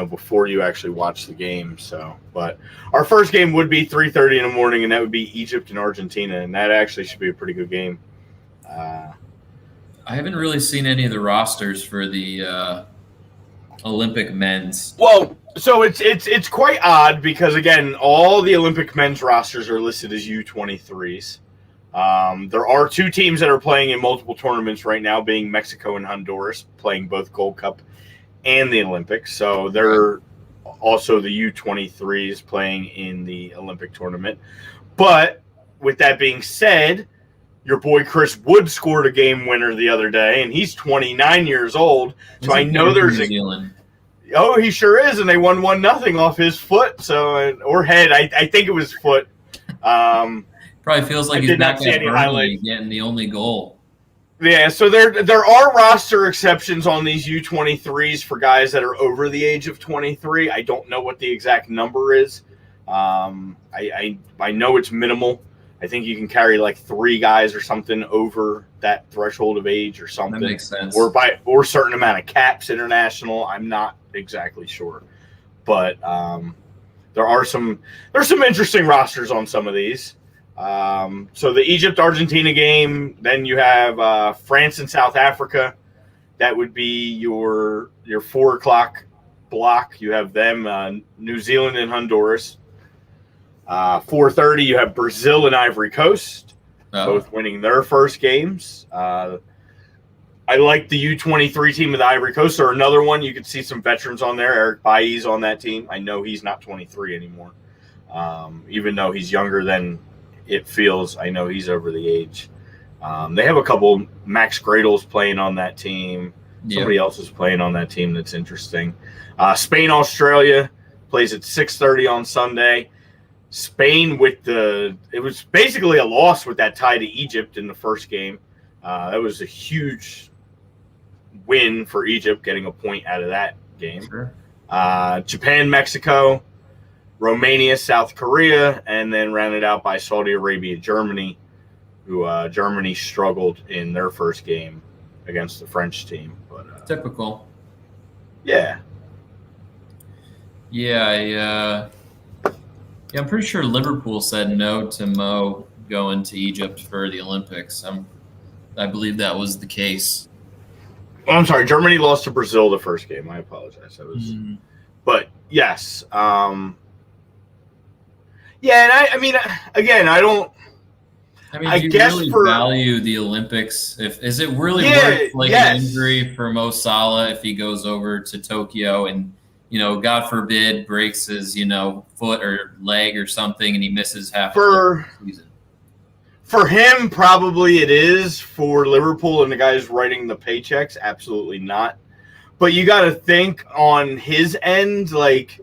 before you actually watch the game. So, but our first game would be 3:30 in the morning, and that would be Egypt and Argentina, and that actually should be a pretty good game.
I haven't really seen any of the rosters for the Olympic men's.
Well, so it's quite odd because, again, all the Olympic men's rosters are listed as U23s. There are 2 teams that are playing in multiple tournaments right now, being Mexico and Honduras, playing both Gold Cup and the Olympics. So they're also the U23s playing in the Olympic tournament. But with that being said, your boy Chris Wood scored a game winner the other day, and he's 29 years old. So I know there's
New Zealand.
Oh, he sure is, and they won 1-0 off his foot, or head. I think it was foot.
Probably feels like he's back at Burnley getting the only goal.
Yeah, so there are roster exceptions on these U23s for guys that are over the age of 23. I don't know what the exact number is. I know it's minimal. I think you can carry like 3 guys or something over that threshold of age or something.
That makes sense.
Or a certain amount of caps international. I'm not exactly sure, but there's some interesting rosters on some of these. So the Egypt-Argentina game, then you have France and South Africa. That would be your 4 o'clock block. You have them, New Zealand and Honduras. 4:30, you have Brazil and Ivory Coast, both winning their first games. I like the U23 team of the Ivory Coast, or another one. You could see some veterans on there. Eric Bailly's on that team. I know he's not 23 anymore. Even though he's younger than it feels, I know he's over the age. They have a couple. Max Gradle's playing on that team. Somebody else is playing on that team that's interesting. Spain, Australia plays at 6:30 on Sunday. Spain it was basically a loss with that tie to Egypt in the first game. That was a huge win for Egypt, getting a point out of that game.
Sure.
Japan, Mexico, Romania, South Korea, and then rounded out by Saudi Arabia, Germany, who Germany struggled in their first game against the French team. But
typical.
Yeah.
Yeah, I'm pretty sure Liverpool said no to Mo going to Egypt for the Olympics. I believe that was the case.
Oh, I'm sorry. Germany lost to Brazil the first game. I apologize. But yes. Yeah, and I mean, again, I don't.
I mean, do you really value the Olympics? Is it really worth an injury for Mo Salah if he goes over to Tokyo and, God forbid, breaks his, foot or leg or something and he misses half the season? For him, probably it is. For Liverpool and the guys writing the paychecks, absolutely not. But you got to think on his end, like,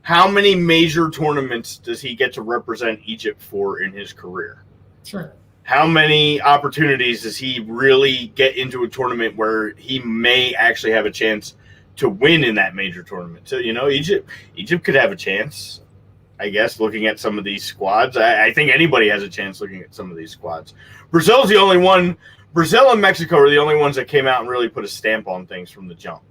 how many major tournaments does he get to represent Egypt for in his career? Sure.
How many opportunities does he really get into a tournament where he may actually have a chance to win in that major tournament? So, Egypt could have a chance, I guess, looking at some of these squads. I think anybody has a chance looking at some of these squads. Brazil's the only one. Brazil and Mexico are the only ones that came out and really put a stamp on things from the jump.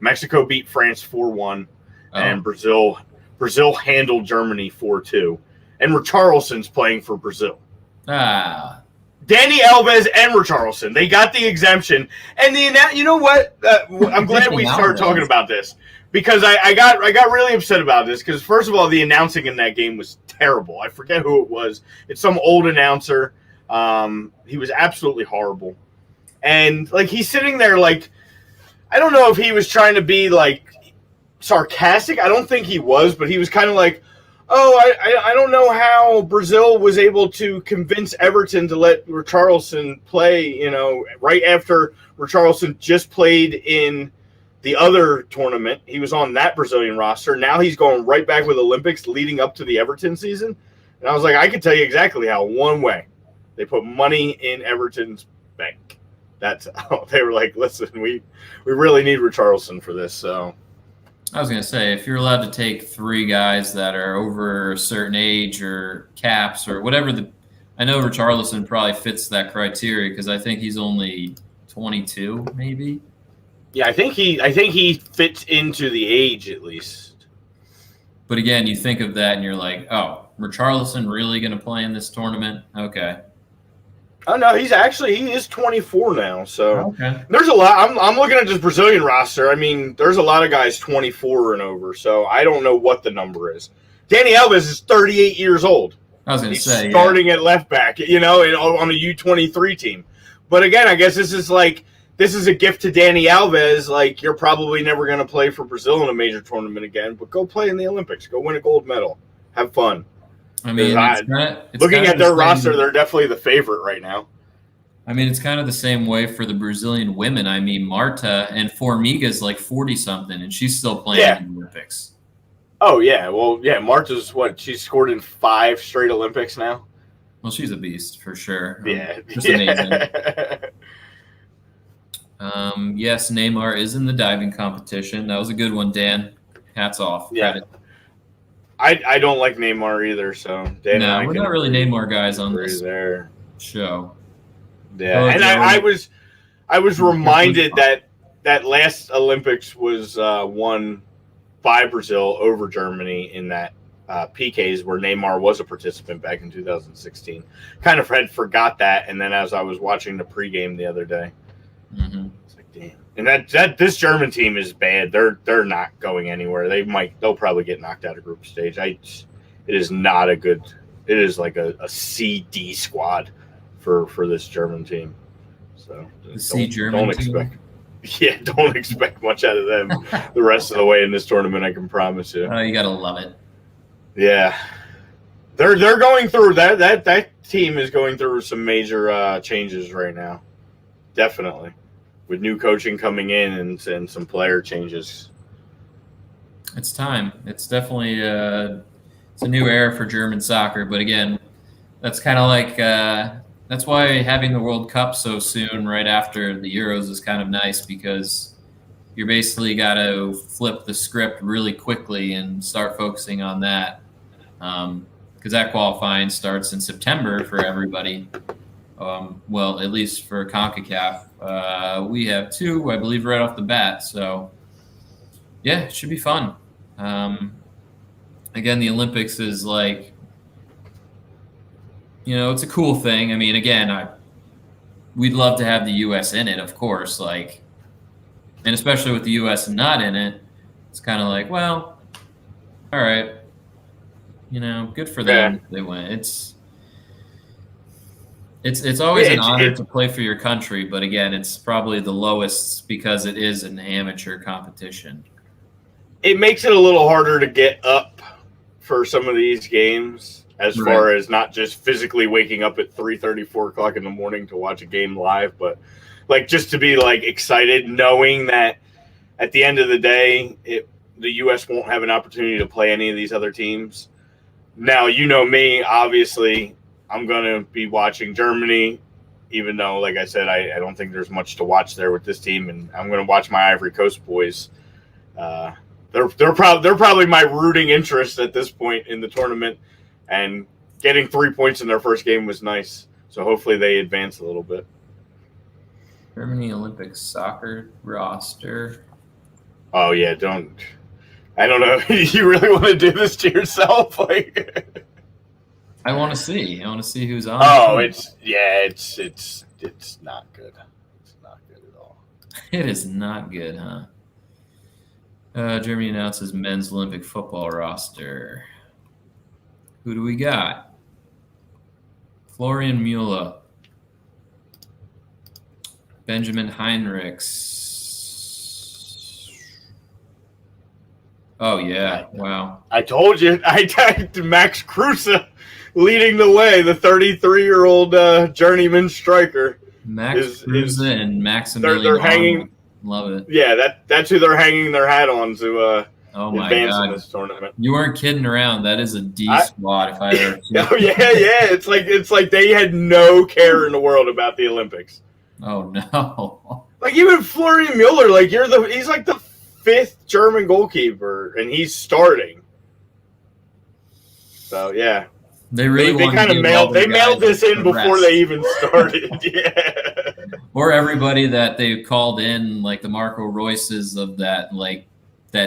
Mexico beat France 4-1, and Brazil handled Germany 4-2. And Richarlison's playing for Brazil. Danny Alves and Richarlison, they got the exemption. And you know what? I'm glad we started talking about this because I got really upset about this because, first of all, the announcing in that game was terrible. I forget who it was. It's some old announcer. He was absolutely horrible. And, he's sitting there I don't know if he was trying to be, sarcastic. I don't think he was, but he was kind of like, I don't know how Brazil was able to convince Everton to let Richarlison play, right after Richarlison just played in the other tournament. He was on that Brazilian roster. Now he's going right back with Olympics leading up to the Everton season. And I was like, I can tell you exactly how. One way. They put money in Everton's bank. That's how they were like, listen, we really need Richarlison for this. So
I was going to say, if you're allowed to take 3 guys that are over a certain age or caps or whatever I know Richarlison probably fits that criteria because I think he's only 22, maybe.
Yeah, I think he fits into the age at least.
But again, you think of that and you're like, oh, Richarlison really going to play in this tournament? Okay.
Oh no, he is 24 now. So
okay.
There's a lot. I'm looking at this Brazilian roster. I mean, there's a lot of guys 24 and over. So I don't know what the number is. Danny Alves is 38 years old.
I was going to say
starting at left back, on a U23 team. But again, I guess this is a gift to Danny Alves. Like, you're probably never going to play for Brazil in a major tournament again, but go play in the Olympics. Go win a gold medal. Have fun.
I mean,
looking at their roster, they're definitely the favorite right now.
I mean, it's kind of the same way for the Brazilian women. I mean, Marta and Formiga's like 40-something, and she's still playing in the Olympics.
Oh, yeah. Well, yeah, Marta's she's scored in 5 straight Olympics now?
Well, she's a beast for sure.
Yeah.
Just amazing. Yes, Neymar is in the diving competition. That was a good one, Dan. Hats off.
Yeah.
Credit.
I don't like Neymar either, so Dan
no, we're not really Neymar guys on this show.
Yeah, and I was reminded that last Olympics was won by Brazil over Germany in that PKs where Neymar was a participant back in 2016. Kind of had forgot that, and then as I was watching the pregame the other day, it's like, damn. And that this German team is bad. They're not going anywhere. They'll probably get knocked out of group stage. It is not a good. It is like a C-D squad for this German team. So don't expect. Yeah, don't expect much out of them the rest of the way in this tournament. I can promise you.
Oh, you gotta love it.
Yeah, they're going through that team is going through some major changes right now. Definitely, with new coaching coming in and some player changes.
It's time. It's definitely it's a new era for German soccer. But again, that's kind of like that's why having the World Cup so soon, right after the Euros, is kind of nice because you're basically got to flip the script really quickly and start focusing on that. Because that qualifying starts in September for everybody. Well, at least for CONCACAF. We have 2, I believe, right off the bat. So, yeah, it should be fun. Again, the Olympics is like, it's a cool thing. I mean, again, we'd love to have the U.S. in it, of course. Like, and especially with the U.S. not in it, it's kind of like, well, all right. Good for them if they win. It's always an honor to play for your country, but again, it's probably the lowest because it is an amateur competition. It
makes it a little harder to get up for some of these games, as far as not just physically waking up at 3:30, 4 o'clock in the morning to watch a game live, but like just to be like excited, knowing that at the end of the day, the U.S. won't have an opportunity to play any of these other teams. Now, me, obviously, I'm going to be watching Germany, even though, like I said, I don't think there's much to watch there with this team, and I'm going to watch my Ivory Coast boys. They're probably my rooting interest at this point in the tournament, and getting 3 points in their first game was nice. So hopefully they advance a little bit.
Germany Olympic soccer roster.
Oh yeah, I don't know. You really want to do this to yourself? Like,
I want to see. I want to see who's on.
Oh, it's not good. It's not good at all.
It is not good, huh? Germany announces men's Olympic football roster. Who do we got? Florian Müller, Benjamin Heinrichs. Oh, yeah. Wow.
I told you. I tagged Max Kruse leading the way, the 33-year-old journeyman striker.
Max Kruse and Maximilian.
They're hanging.
Love it.
Yeah, that's who they're hanging their hat on to advance in this tournament.
You weren't kidding around. That is a D squad if I ever seen it.
Oh, yeah. It's like they had no care in the world about the Olympics.
Oh, no.
Like, even Florian Müller, like, he's like the fifth German goalkeeper, and he's starting. So yeah,
they really
kind of mailed this in before they even started. Yeah,
or everybody that they called in, like the Marco Royces of that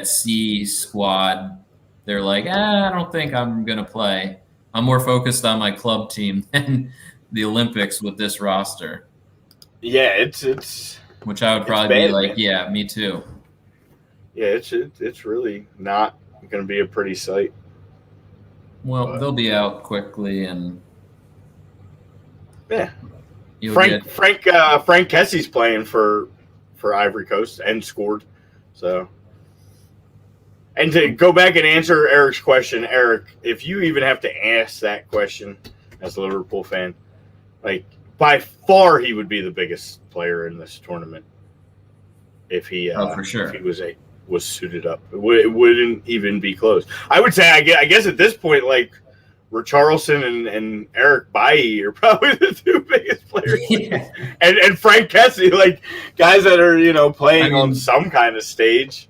C squad. They're like, I don't think I'm gonna play. I'm more focused on my club team than the Olympics with this roster.
Yeah, it's
which I would probably
bad,
be like,
man.
yeah, me too.
Yeah, it's really not going to be a pretty sight.
Well, they'll be out quickly, and
yeah, Frank Kessie's playing for Ivory Coast and scored. So, and to go back and answer Eric's question, Eric, if you even have to ask that question as a Liverpool fan, like by far he would be the biggest player in this tournament if he
for sure.
if he was suited up. It wouldn't even be close. I would say, I guess at this point, like Richarlison and Eric Bailly are probably the two biggest players.
Yeah.
And Frank Kessie, like guys that are, playing on some kind of stage.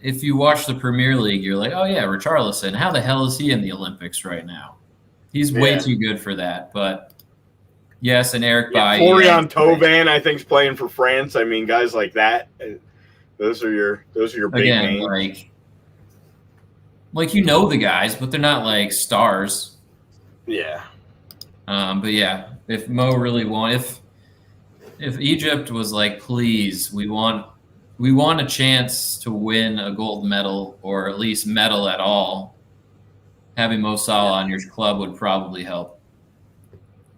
If you watch the Premier League, you're like, oh yeah, Richarlison, how the hell is he in the Olympics right now? He's way too good for that. But yes, and Eric Bailly.
Florian Thauvin, I think, is playing for France. I mean, guys like that. Those are your big names.
Like the guys, but they're not like stars.
Yeah.
But yeah, if Mo really if Egypt was like, please, we want a chance to win a gold medal or at least medal at all, having Mo Salah on your club would probably help.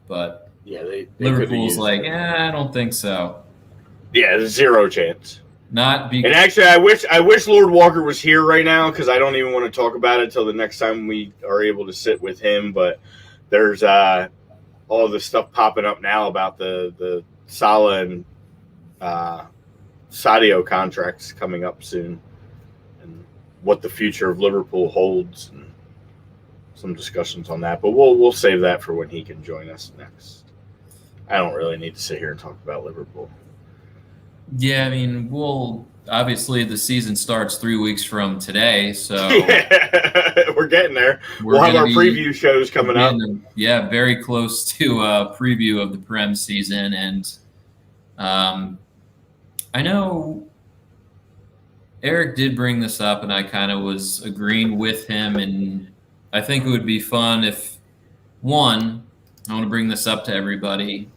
But
yeah, they
Liverpool's like, I don't think so.
Yeah, zero chance.
And
actually, I wish Lord Walker was here right now because I don't even want to talk about it until the next time we are able to sit with him. But there's all this stuff popping up now about the Salah and Sadio contracts coming up soon, and what the future of Liverpool holds, and some discussions on that. But we'll save that for when he can join us next. I don't really need to sit here and talk about Liverpool.
Yeah, I mean, obviously the season starts 3 weeks from today, so
yeah, we're getting there. We'll have our preview shows coming up.
Yeah, very close to a preview of the Prem season, and I know Eric did bring this up, and I kind of was agreeing with him, and I think it would be fun if, one, I want to bring this up to everybody.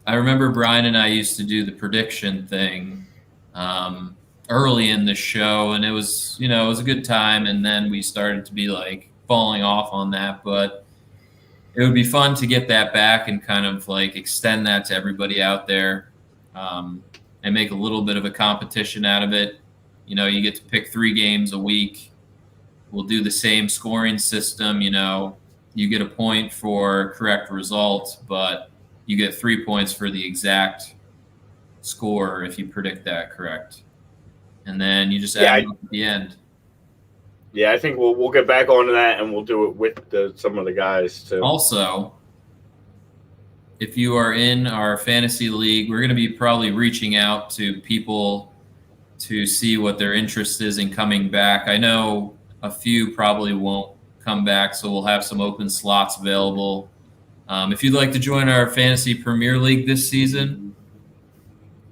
I remember Brian and I used to do the prediction thing early in the show, and it was a good time, and then we started to be like falling off on that, but it would be fun to get that back and kind of like extend that to everybody out there, and make a little bit of a competition out of it. You get to pick 3 games a week. We'll do the same scoring system. You get a point for correct result, but you get 3 points for the exact score if you predict that correct. And then you just add them up at the end.
Yeah, I think we'll get back onto that, and we'll do it with some of the guys too.
Also, if you are in our fantasy league, we're going to be probably reaching out to people to see what their interest is in coming back. I know a few probably won't come back, so we'll have some open slots available. If you'd like to join our Fantasy Premier League this season,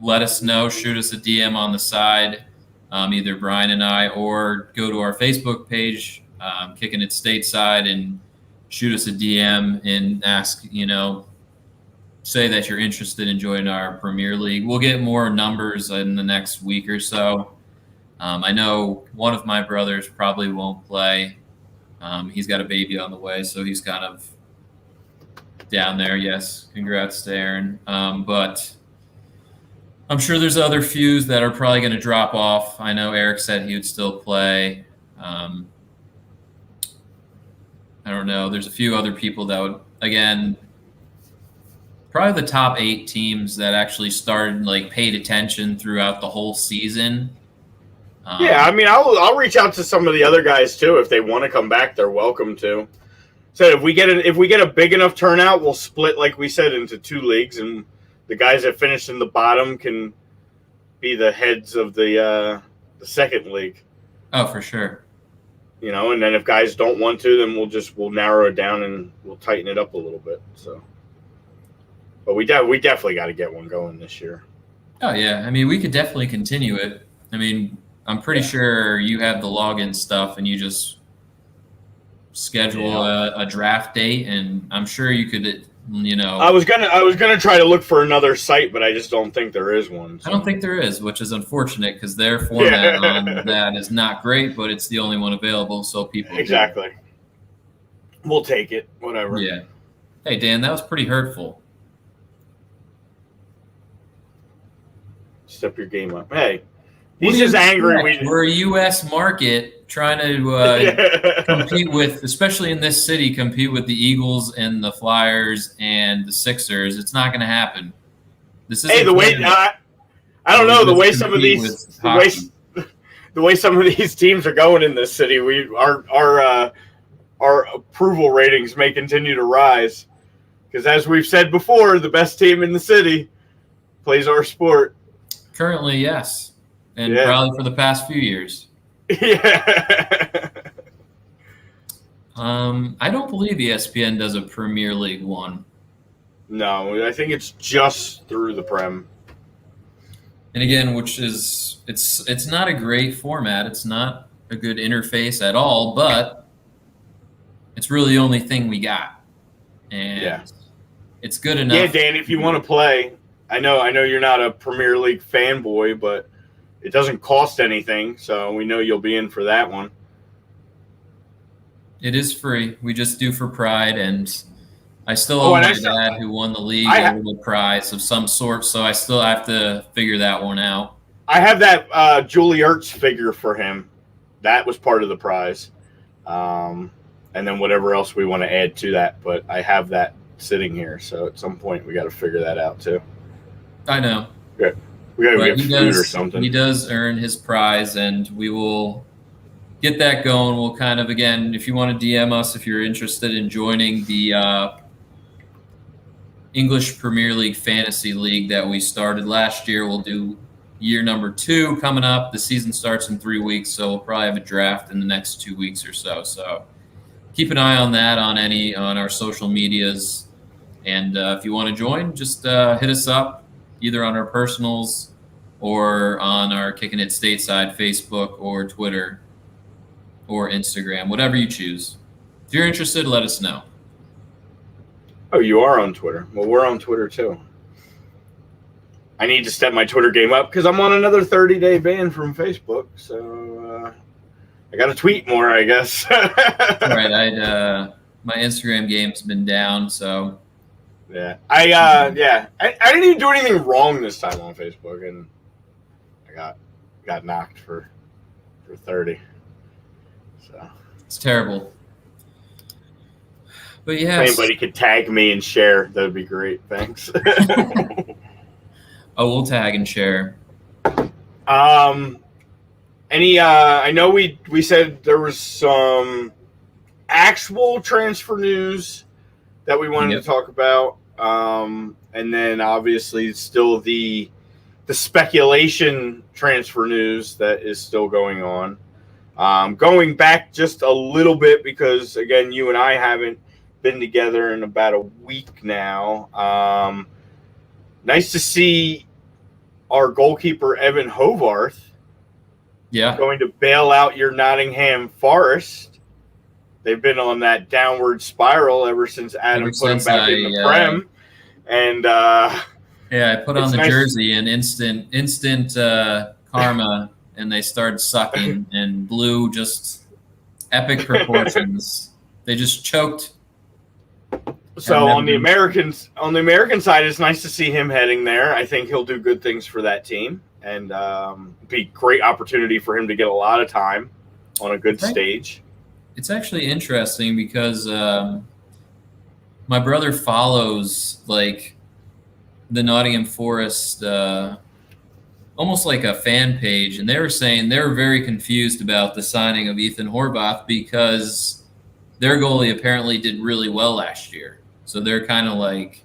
let us know. Shoot us a DM on the side, either Brian and I, or go to our Facebook page, Kickin It Stateside, and shoot us a DM and ask, say that you're interested in joining our Premier League. We'll get more numbers in the next week or so. I know one of my brothers probably won't play. He's got a baby on the way, so he's kind of down there. Yes, congrats to Aaron. But I'm sure there's other fews that are probably going to drop off. I know Eric said he would still play. I don't know. There's a few other people that would, again, probably the top 8 teams that actually started, paid attention throughout the whole season.
Yeah, I mean, I'll reach out to some of the other guys too. If they want to come back, they're welcome to. So if we get a big enough turnout, we'll split, like we said, into 2 leagues, and the guys that finish in the bottom can, be the heads of the second league.
Oh, for sure.
You know, and then if guys don't want to, then we'll narrow it down and we'll tighten it up a little bit. So, but we definitely got to get one going this year.
Oh yeah, I mean we could definitely continue it. I mean, I'm pretty sure you have the login stuff, and you just schedule a draft date, and I'm sure you could. You know,
I was gonna try to look for another site, but I just don't think there is one. So.
I don't think there is, which is unfortunate because their format on that is not great, but it's the only one available, so people
exactly. We'll take it, whatever.
Yeah. Hey Dan, that was pretty hurtful.
Step your game up. Hey, he's just angry.
We're a U.S. market trying to compete with, especially in this city, compete with the Eagles and the Flyers and the Sixers. It's not going to happen. This is
I don't know the way some of these the way some of these teams are going in this city. Our approval ratings may continue to rise because, as we've said before, the best team in the city plays our sport.
Currently, yes, and probably for the past few years.
Yeah.
I don't believe ESPN does a Premier League one.
No, I think it's just through the Prem.
And again, which is it's not a great format. It's not a good interface at all, but it's really the only thing we got. And it's good enough.
Yeah, Dan, if you want to play, I know you're not a Premier League fanboy, but it doesn't cost anything, so we know you'll be in for that one.
It is free. We just do for pride, and I still owe my dad, who won the league, a little prize of some sort, so I still have to figure that one out.
I have that Julie Ertz figure for him. That was part of the prize. And then whatever else we want to add to that, but I have that sitting here, so at some point we got to figure that out too.
I know.
Good. We got to get food or something.
He does earn his prize, and we will get that going. We'll kind of, again, if you want to DM us, if you're interested in joining the English Premier League Fantasy League that we started last year, we'll do year number 2 coming up. The season starts in 3 weeks, so we'll probably have a draft in the next 2 weeks or so. So keep an eye on that on our social medias. And if you want to join, just hit us up either on our personals or on our Kickin It Stateside Facebook or Twitter or Instagram, whatever you choose. If you're interested, let us know.
Oh, you are on Twitter. Well, we're on Twitter too. I need to step my Twitter game up because I'm on another 30-day ban from Facebook. So I got to tweet more, I guess.
Right. My Instagram game's been down, so.
Yeah. I didn't even do anything wrong this time on Facebook, and I got knocked for 30. So
it's terrible. But yeah,
if anybody could tag me and share, that would be great. Thanks.
Oh, we'll tag and share.
I know we said there was some actual transfer news that we wanted to talk about. And then obviously still the speculation transfer news that is still going on. Going back just a little bit because, again, you and I haven't been together in about a week now. Nice to see our goalkeeper, Evan Hovarth, going to bail out your Nottingham Forest. They've been on that downward spiral ever since Adam put him back in the Prem. And
I put on the jersey and instant karma, and they started sucking, and Blue just epic proportions. They just choked.
So on the American side, it's nice to see him heading there. I think he'll do good things for that team, and be a great opportunity for him to get a lot of time on a good stage.
It's actually interesting because my brother follows like the Nottingham Forest, almost like a fan page, and they were saying they were very confused about the signing of Ethan Horvath because their goalie apparently did really well last year. So they're kind of like,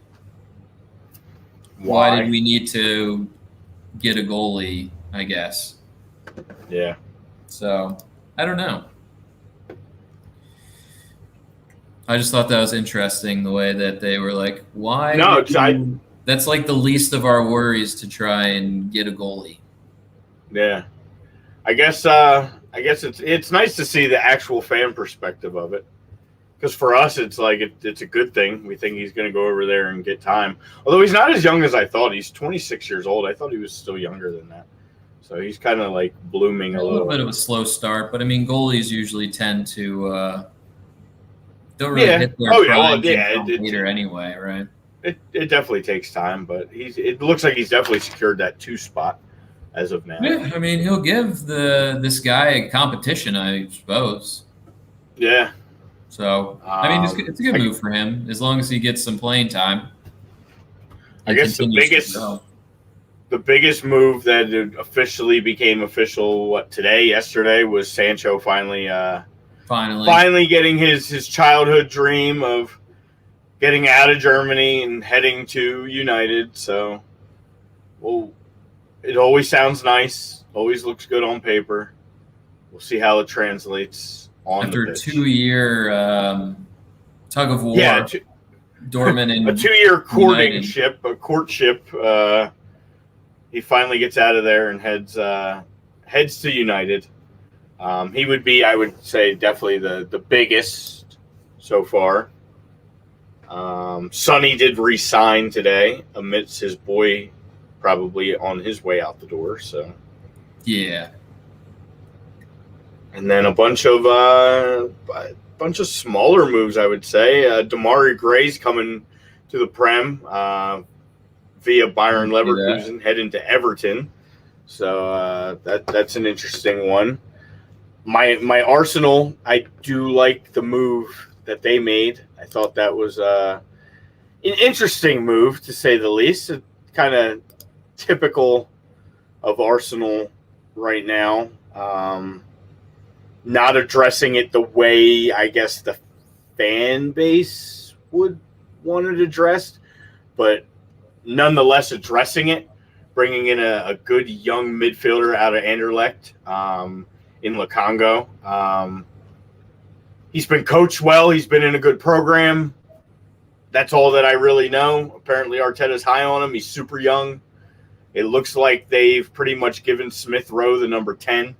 why did we need to get a goalie, I guess.
Yeah.
So I don't know. I just thought that was interesting the way that they were like, why?
No,
That's like the least of our worries to try and get a goalie.
Yeah. I guess it's nice to see the actual fan perspective of it. Because for us, it's like it's a good thing. We think he's going to go over there and get time. Although he's not as young as I thought. He's 26 years old. I thought he was still younger than that. So he's kind of like blooming a little
bit of a slow start. But, I mean, goalies usually tend to don't really hit their prime later anyway, right?
It definitely takes time. But it looks like he's definitely secured that 2 spot as of now.
Yeah, I mean, he'll give this guy a competition, I suppose.
Yeah.
So, I mean, it's a good move for him as long as he gets some playing time.
I guess the biggest move that officially became official, yesterday, was Sancho finally getting his childhood dream of getting out of Germany and heading to United. So, well, it always sounds nice, always looks good on paper. We'll see how it translates.
After a 2-year tug of war, Dortmund and
a 2-year courtship. He finally gets out of there and heads to United. He would be, I would say, definitely the biggest so far. Sonny did re-sign today amidst his boy probably on his way out the door. So
yeah.
And then a bunch of smaller moves, I would say. Damari Gray's coming to the Prem via Bayern Leverkusen, heading to Everton. So that's an interesting one. My Arsenal, I do like the move that they made. I thought that was an interesting move, to say the least. Kind of typical of Arsenal right now. Not addressing it the way I guess the fan base would want it addressed, but nonetheless addressing it, bringing in a good young midfielder out of Anderlecht in Lukongo. He's been coached well. He's been in a good program. That's all that I really know. Apparently Arteta's high on him. He's super young. It looks like they've pretty much given Smith Rowe the number 10.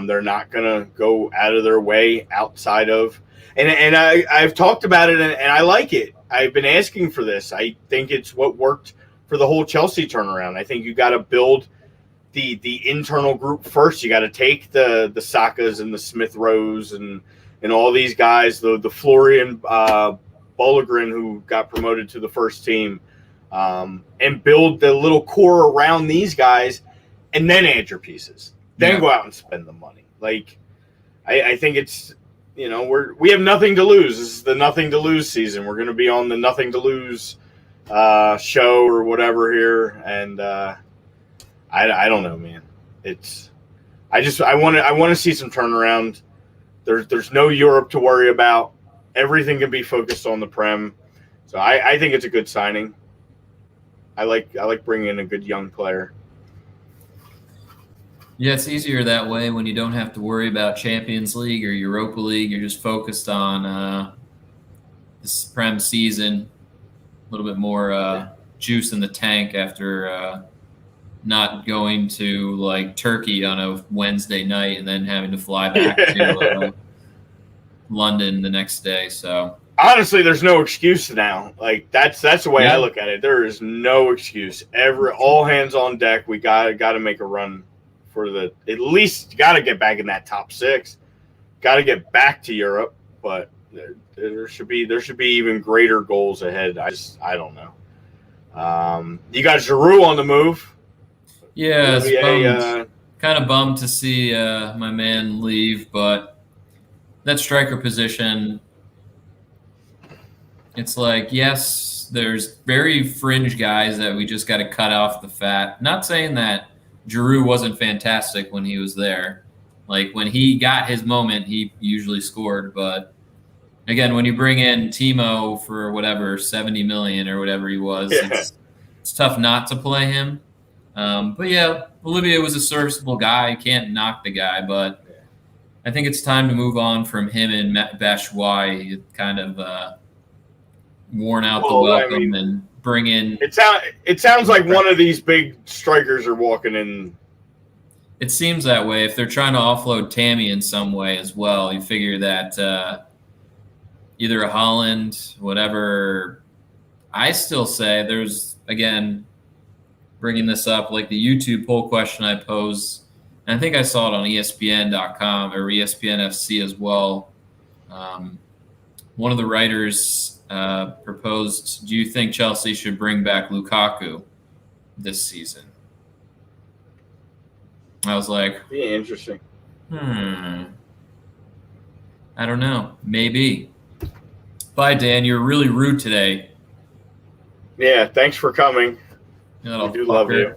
They're not going to go out of their way outside of – and I've talked about it, and I like it. I've been asking for this. I think it's what worked for the whole Chelsea turnaround. I think you got to build the internal group first. You got to take the Sakas and the Smith Rowes and all these guys, the Florian Bolligren who got promoted to the first team, and build the little core around these guys, and then add your pieces. Then go out and spend the money. Like, I think it's, we have nothing to lose. This is the nothing to lose season. We're going to be on the nothing to lose show or whatever here, and I don't know, man. I want to see some turnaround. There's no Europe to worry about. Everything can be focused on the Prem. So I think it's a good signing. I like bringing in a good young player.
Yeah, it's easier that way when you don't have to worry about Champions League or Europa League. You're just focused on this Prem season. A little bit more juice in the tank after not going to like Turkey on a Wednesday night and then having to fly back to London the next day. So
honestly, there's no excuse now. Like that's the way I look at it. There is no excuse. All hands on deck. We got to make a run for at least got to get back in that top 6. Got to get back to Europe, but there should be even greater goals ahead. I don't know. You got Giroud on the move.
Yeah, kind of bummed to see my man leave, but that striker position, it's like, yes, there's very fringe guys that we just got to cut off the fat. Not saying that Giroud wasn't fantastic when he was there. Like, when he got his moment, he usually scored. But, again, when you bring in Timo for whatever, 70 million or whatever he was, it's tough not to play him. But yeah, Olivier was a serviceable guy. I can't knock the guy, but I think it's time to move on from him and Batshuayi. He kind of worn out the welcome and bring in.
It sounds like one of these big strikers are walking in.
It seems that way. If they're trying to offload Tammy in some way as well, you figure that either a Holland, whatever. I still say there's, again, bringing this up, like the YouTube poll question I posed, and I think I saw it on ESPN.com or ESPN FC as well. One of the writers proposed, do you think Chelsea should bring back Lukaku this season? I was like,
be interesting.
I don't know. Maybe. Bye, Dan. You're really rude today.
Yeah, thanks for coming.
We
do love you.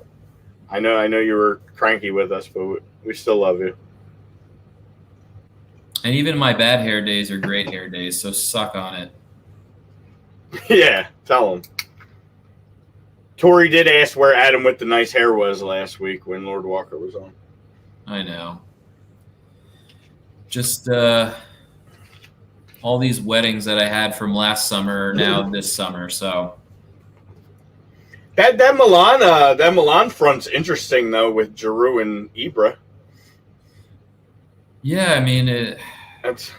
I know you were cranky with us, but we still love you.
And even my bad hair days are great hair days, so suck on it.
Yeah, tell him. Tori did ask where Adam with the nice hair was last week when Lord Walker was on.
I know. Just all these weddings that I had from last summer are now this summer, so.
That Milan front's interesting though with Giroud and Ibra.
Yeah, I mean
it's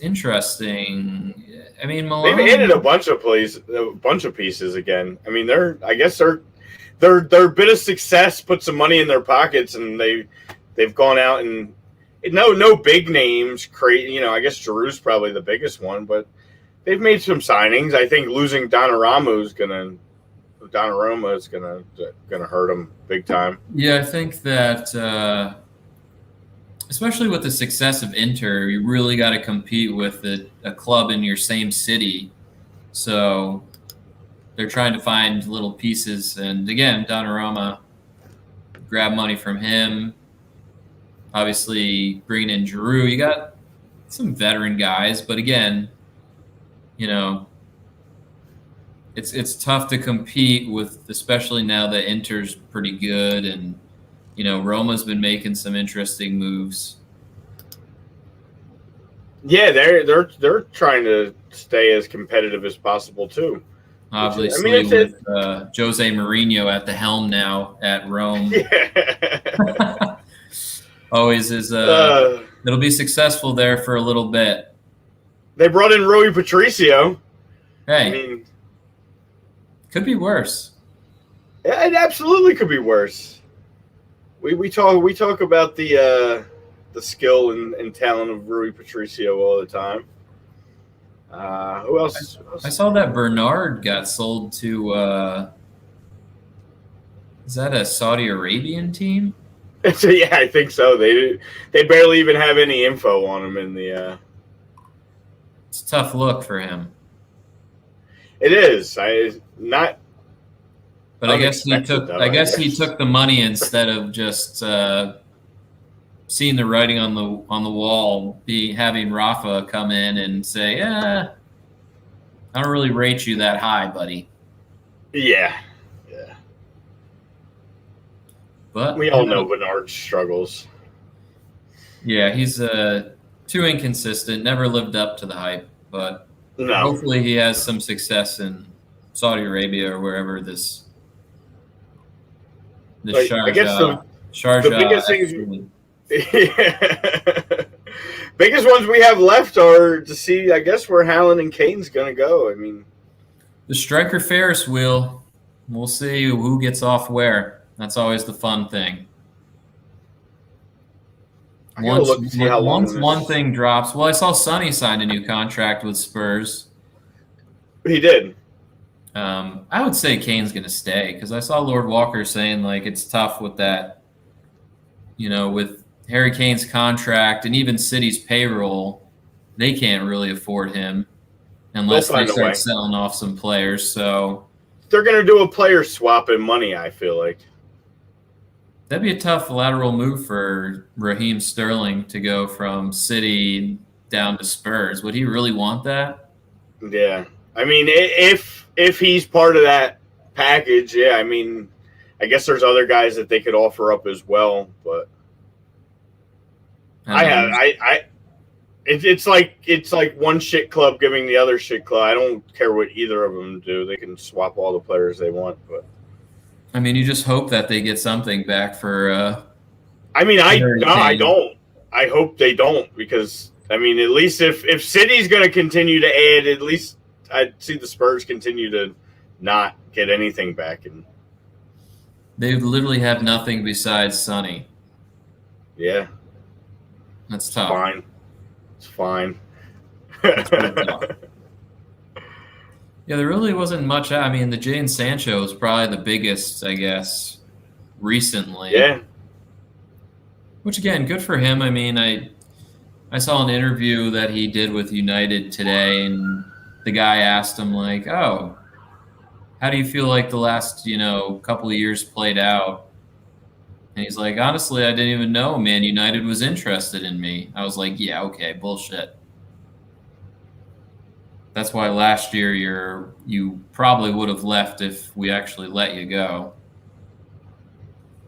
interesting. I mean, Milan,
they've added a bunch of pieces again. I mean, their bit of success put some money in their pockets, and they've gone out and no big names. I guess Giroud's probably the biggest one, but they've made some signings. I think losing Donnarumma is gonna hurt them big time.
Yeah, I think that. Especially with the success of Inter, you really got to compete with a club in your same city. So they're trying to find little pieces. And again, Donnarumma, grab money from him. Obviously, bringing in Giroud. You got some veteran guys. But again, it's tough to compete with, especially now that Inter's pretty good and Roma's been making some interesting moves.
Yeah, they're trying to stay as competitive as possible too.
Obviously, with Jose Mourinho at the helm now at Rome.
Yeah.
Always is. It'll be successful there for a little bit.
They brought in Rui Patricio.
Hey,
I mean,
could be worse.
It absolutely could be worse. We talk about the skill and talent of Rui Patricio all the time. Who else?
I saw that Bernard got sold to. Is that a Saudi Arabian team?
Yeah, I think so. They barely even have any info on him in the.
It's a tough look for him.
It is.
But I guess he took. I guess he took the money instead of just seeing the writing on the wall. Having Rafa come in and say, I don't really rate you that high, buddy.
Yeah.
But
we all know Bernard's struggles.
Yeah, he's too inconsistent. Never lived up to the hype. But
no.
Hopefully he has some success in Saudi Arabia or wherever this. Sharjah,
I guess the biggest things, biggest ones we have left are to see, I guess, where Haaland and Kane's going to go. I mean,
the striker Ferris wheel. We'll see who gets off where. That's always the fun thing. Once one thing drops. Well, I saw Sonny signed a new contract with Spurs.
He did.
I would say Kane's going to stay because I saw Lord Walker saying it's tough with that, with Harry Kane's contract and even City's payroll, they can't really afford him unless they start selling off some players. So
they're going to do a player swap in money, I feel like.
That'd be a tough lateral move for Raheem Sterling to go from City down to Spurs. Would he really want that?
Yeah. I mean, if he's part of that package, yeah, I mean, I guess there's other guys that they could offer up as well, but it's like one shit club giving the other shit club. I don't care what either of them do. They can swap all the players they want, but
I mean, you just hope that they get something back for.
I mean, I don't. I hope they don't, because I mean, at least if City's going to continue to add, at least I'd see the Spurs continue to not get anything back. And
they literally have nothing besides Sonny.
Yeah,
that's tough.
Fine, it's fine.
Tough. Yeah, there really wasn't much. I mean, the Jadon Sancho is probably the biggest, I guess, recently.
Yeah.
Which, again, good for him. I mean, I saw an interview that he did with United today, and the guy asked him, like, oh, how do you feel like the last, couple of years played out? And he's like, honestly, I didn't even know, man. United was interested in me. I was like, yeah, okay, bullshit. That's why last year you probably would have left if we actually let you go.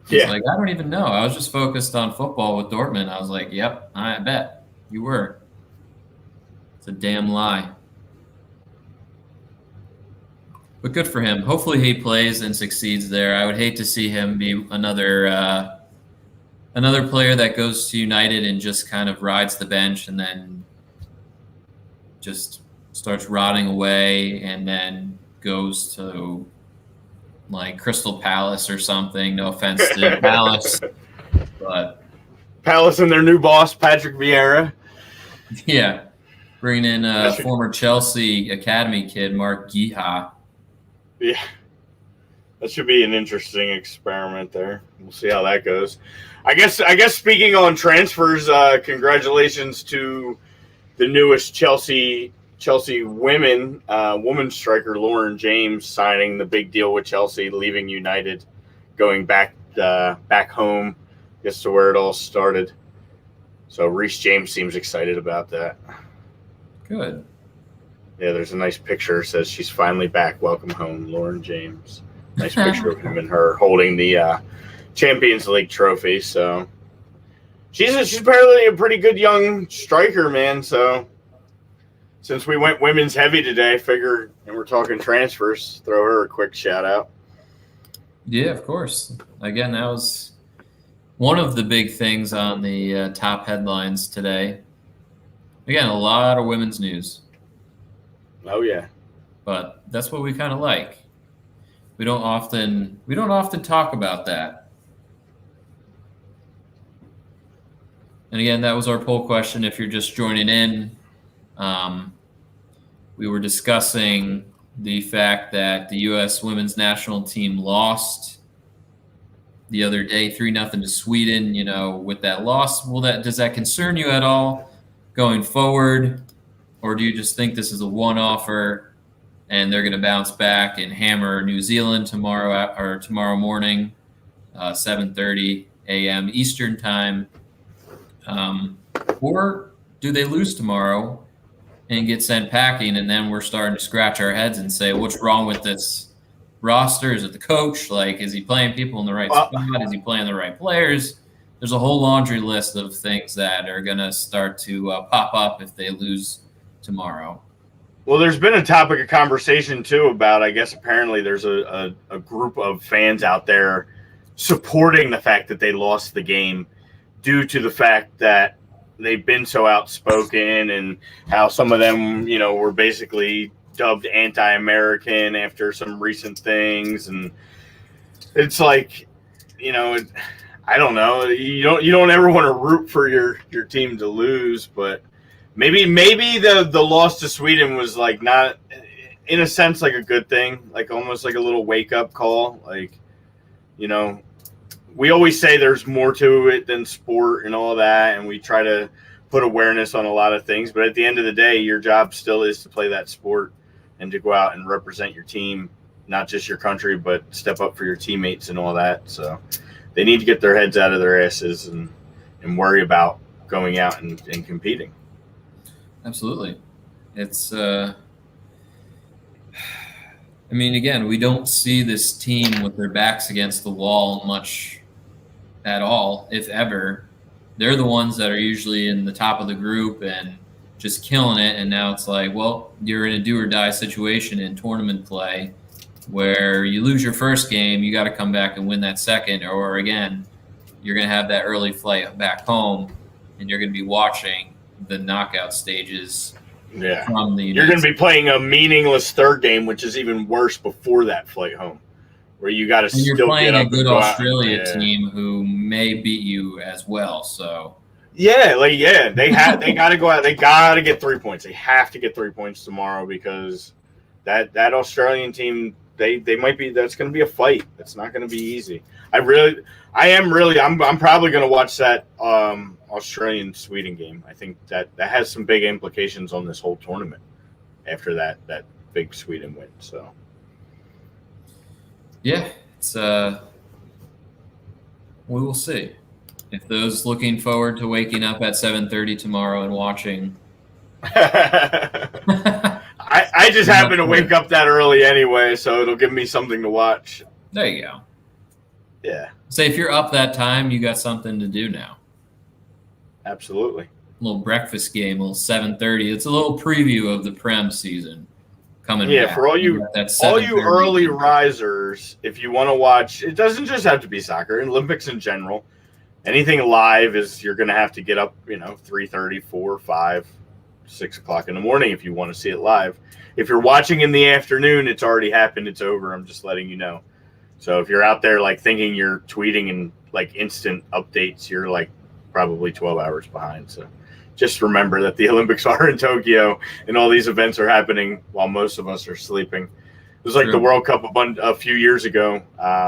He's like, I don't even know. I was just focused on football with Dortmund. I was like, yep, I bet you were. It's a damn lie. But good for him. Hopefully he plays and succeeds there. I would hate to see him be another player that goes to United and just kind of rides the bench and then just starts rotting away and then goes to like Crystal Palace or something. No offense to Palace, but
Palace and their new boss, Patrick Vieira.
Yeah, bringing in former Chelsea academy kid Mark Guiha.
Yeah, that should be an interesting experiment there. We'll see how that goes. I guess speaking on transfers, congratulations to the newest Chelsea women's striker Lauren James signing the big deal with Chelsea, leaving United, going back home, gets to where it all started. So Reece James seems excited about that.
Good.
Yeah, there's a nice picture. It says she's finally back. Welcome home, Lauren James. Nice picture of him and her holding the Champions League trophy. So she's apparently a pretty good young striker, man. So since we went women's heavy today, figure, and we're talking transfers, throw her a quick shout out.
Yeah, of course. Again, that was one of the big things on the top headlines today. Again, a lot of women's news.
Oh yeah,
but that's what we kind of like. We don't often talk about that. And again, that was our poll question. If you're just joining in, we were discussing the fact that the U.S. women's national team lost the other day, 3-0 to Sweden. With that loss, does that concern you at all going forward? Or do you just think this is a one-offer and they're going to bounce back and hammer New Zealand tomorrow morning, 7:30 a.m. Eastern time? Or do they lose tomorrow and get sent packing, and then we're starting to scratch our heads and say, what's wrong with this roster? Is it the coach? Like, is he playing people in the right spot? Is he playing the right players? There's a whole laundry list of things that are going to start to pop up if they lose tomorrow.
Well, there's been a topic of conversation too about, I guess apparently there's a group of fans out there supporting the fact that they lost the game due to the fact that they've been so outspoken and how some of them, were basically dubbed anti-American after some recent things. And it's like, I don't know. You don't ever want to root for your team to lose, but Maybe the loss to Sweden was like not, in a sense, like a good thing, like almost like a little wake up call. Like, we always say there's more to it than sport and all that, and we try to put awareness on a lot of things. But at the end of the day, your job still is to play that sport and to go out and represent your team, not just your country, but step up for your teammates and all that. So they need to get their heads out of their asses and worry about going out and competing.
Absolutely. It's I mean, again, we don't see this team with their backs against the wall much at all, if ever. They're the ones that are usually in the top of the group and just killing it. And now it's like, well, you're in a do or die situation in tournament play where you lose your first game, you got to come back and win that second. Or again, you're going to have that early flight back home and you're going to be watching the knockout stages.
Yeah,
from the
you're going to be playing a meaningless third game, which is even worse before that flight home, where you got to still
you're playing
get up
a good
and go
Australia
out.
team who may beat you as well. So
they got to go out. They got to get 3 points. They have to get 3 points tomorrow because that Australian team they might be. That's going to be a fight. It's not going to be easy. I'm probably going to watch that Australian-Sweden game. I think that has some big implications on this whole tournament after that big Sweden win. So,
yeah, it's we will see. If those looking forward to waking up at 7:30 tomorrow and watching,
I just happen to wake up that early anyway, so it'll give me something to watch.
There you go.
Yeah.
Say if you're up that time, you got something to do now.
Absolutely.
A little breakfast game, a little 7:30. It's a little preview of the Prem season coming back.
For all you early risers, if you want to watch, it doesn't just have to be soccer, Olympics in general. Anything live is you're going to have to get up, 3:30, 4, 5, 6 o'clock in the morning if you want to see it live. If you're watching in the afternoon, it's already happened. It's over. I'm just letting you know. So if you're out there thinking you're tweeting and instant updates, you're probably 12 hours behind. So just remember that the Olympics are in Tokyo and all these events are happening while most of us are sleeping. It was like the World Cup a few years ago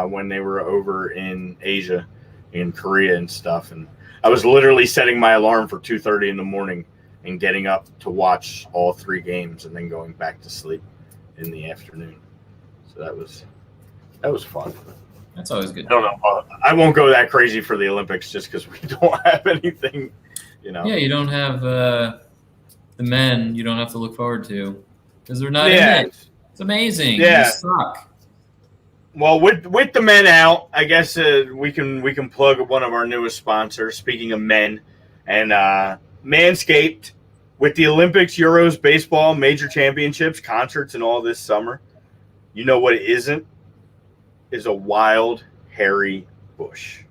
when they were over in Asia, in Korea and stuff. And I was literally setting my alarm for 2:30 in the morning and getting up to watch all 3 games and then going back to sleep in the afternoon. So that was fun.
That's always good.
I don't know. I won't go that crazy for the Olympics just because we don't have anything,
Yeah, you don't have the men you don't have to look forward to because they're not in it. It's amazing.
Yeah.
You suck.
Well, with the men out, I guess we can plug one of our newest sponsors. Speaking of men, and Manscaped, with the Olympics, Euros, baseball, major championships, concerts, and all this summer, you know what it isn't? Is a wild, hairy bush.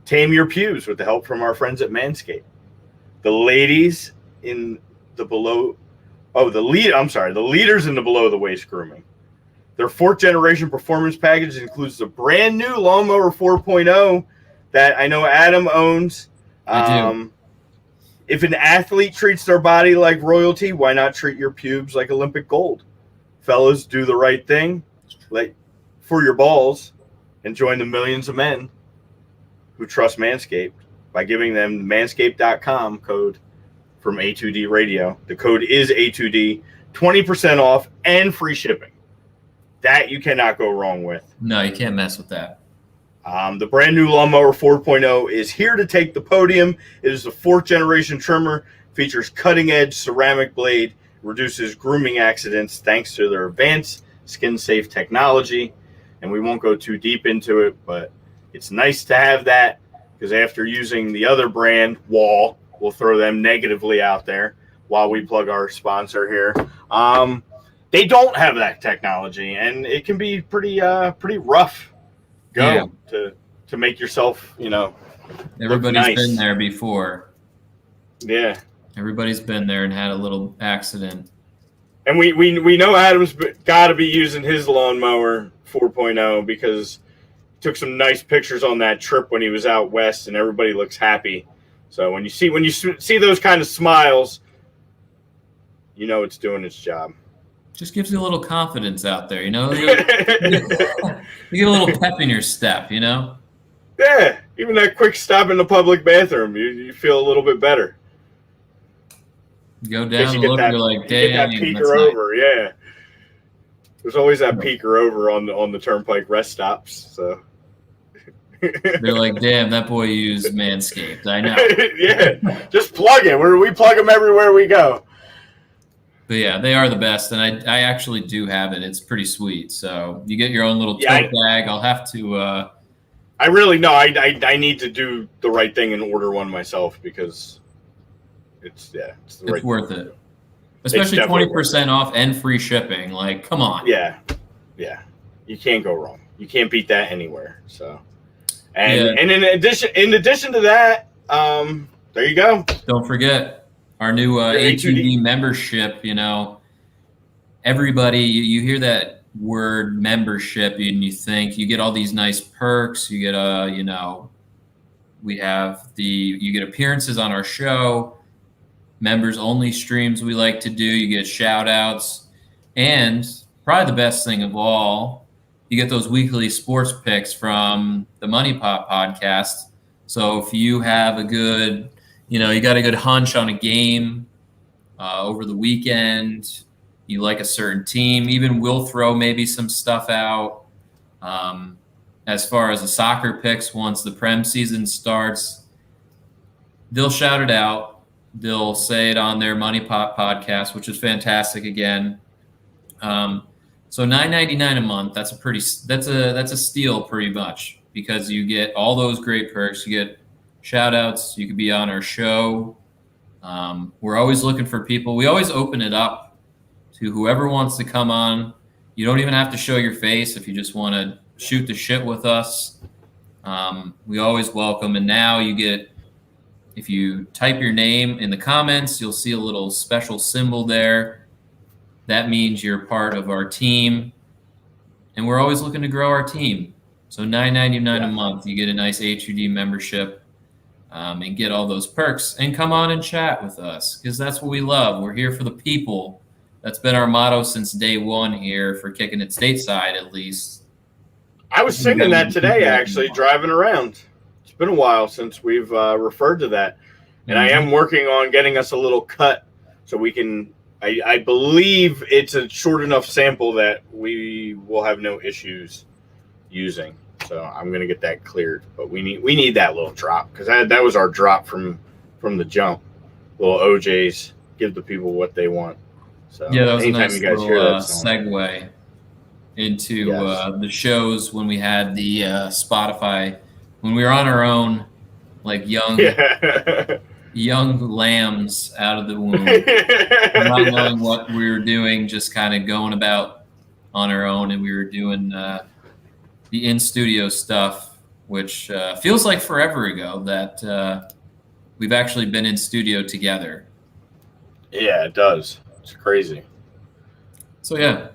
Tame your pubes with the help from our friends at Manscaped. The ladies in the leaders in the below the waist grooming. Their 4th generation performance package includes the brand new Lawnmower 4.0 that I know Adam owns.
I do.
If an athlete treats their body like royalty, why not treat your pubes like Olympic gold? Fellas, do the right thing. For your balls and join the millions of men who trust Manscaped by giving them manscaped.com code from A2D Radio. The code is A2D, 20% off and free shipping. That you cannot go wrong with.
No, you can't mess with that.
The brand new Lawnmower 4.0 is here to take the podium. It is the 4th generation trimmer, features cutting edge ceramic blade, reduces grooming accidents thanks to their advanced skin safe technology. And we won't go too deep into it, but it's nice to have that because after using the other brand, Wall, we'll throw them negatively out there while we plug our sponsor here. They don't have that technology, and it can be pretty rough to make yourself,
Everybody's been there before.
Yeah.
Everybody's been there and had a little accident.
And we know Adam's got to be using his Lawnmower 4.0 because he took some nice pictures on that trip when he was out west, and everybody looks happy. So when you see those kind of smiles, it's doing its job.
Just gives you a little confidence out there, You get a little pep in your step,
Yeah, even that quick stop in the public bathroom, you feel a little bit better.
You go down and look, you're like, damn.
You get that peeker over, yeah. There's always that peeker over on the turnpike rest stops. So
they're like, damn, that boy used Manscaped. I know.
Yeah, just plug it. We plug them everywhere we go.
But yeah, they are the best, and I actually do have it. It's pretty sweet. So you get your own little tote bag. I'll have to.
I really know. I need to do the right thing and order one myself because it's
worth it. Especially 20% off and free shipping. Like, come on.
Yeah. You can't go wrong. You can't beat that anywhere. So, and in addition to that, there you go.
Don't forget our new A2D membership. You know, everybody, you hear that word membership and you think you get all these nice perks. You get you get appearances on our show. Members only streams we like to do. You get shout outs, and probably the best thing of all, you get those weekly sports picks from the Money Pot podcast. So if you have a good, you got a good hunch on a game over the weekend, you like a certain team, even we'll throw maybe some stuff out as far as the soccer picks. Once the Prem season starts, they'll shout it out. They'll say it on their Money Pot podcast, which is fantastic again. So $9.99 a month, that's a steal pretty much, because you get all those great perks. You get shout outs, you could be on our show. We're always looking for people. We always open it up to whoever wants to come on. You don't even have to show your face if you just want to shoot the shit with us. We always welcome. And now you get, if you type your name in the comments, you'll see a little special symbol there. That means you're part of our team. And we're always looking to grow our team. So $9.99 a month, you get a nice HUD membership and get all those perks. And come on and chat with us, because that's what we love. We're here for the people. That's been our motto since day one here for Kickin It Stateside, at least.
I was singing that today, actually, driving around. It's been a while since we've referred to that. And I am working on getting us a little cut so we can, I believe it's a short enough sample that we will have no issues using. So I'm going to get that cleared. But we need that little drop, because that was our drop from the jump. Little OJs, give the people what they want. So
yeah, that was a nice little segue into the shows when we had the Spotify, when we were on our own, like young lambs out of the womb, not knowing what we were doing, just kind of going about on our own. And we were doing the in-studio stuff, which feels like forever ago that we've actually been in studio together.
Yeah, it does. It's crazy.
So yeah,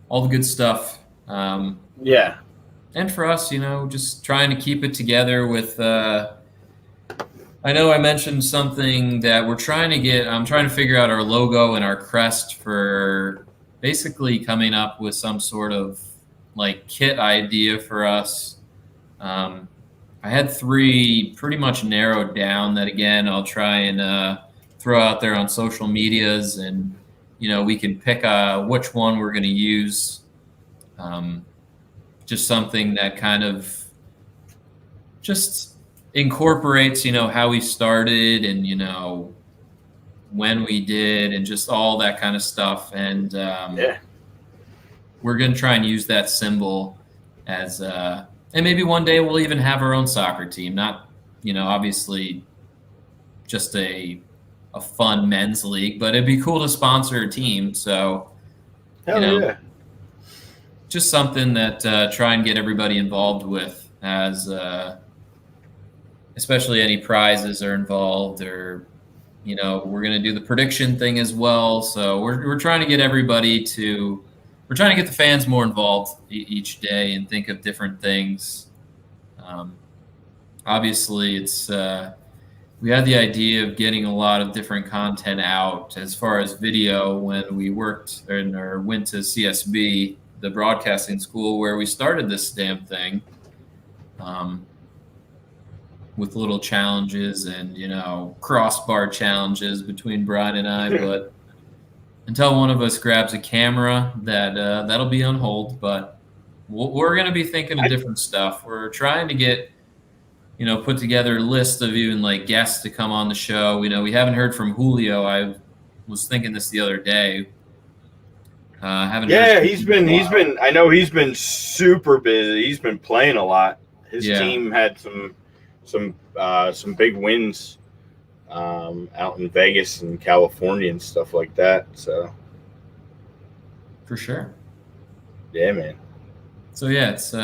all the good stuff.
Yeah.
And for us, just trying to keep it together with, I know I mentioned something that I'm trying to figure out our logo and our crest for basically coming up with some sort of like kit idea for us. I had 3 pretty much narrowed down that, again, I'll try and throw out there on social medias, and we can pick which one we're going to use. Just something that kind of just incorporates how we started and when we did, and just all that kind of stuff. And we're going to try and use that symbol as and maybe one day we'll even have our own soccer team, not obviously just a fun men's league, but it'd be cool to sponsor a team. So just something that try and get everybody involved with, as especially any prizes are involved, or we're going to do the prediction thing as well. So we're trying to get we're trying to get the fans more involved each day and think of different things. Obviously, it's we had the idea of getting a lot of different content out as far as video when we worked or went to CSB, the broadcasting school where we started this damn thing, with little challenges and crossbar challenges between Brian and I. But until one of us grabs a camera, that'll be on hold. But we're going to be thinking of different stuff. We're trying to get put together a list of even like guests to come on the show. We haven't heard from Julio. was thinking this the other day.
He's been. I know he's been super busy. He's been playing a lot. His team had some big wins out in Vegas and California and stuff like that. So
for sure.
Yeah, man.
So yeah, it's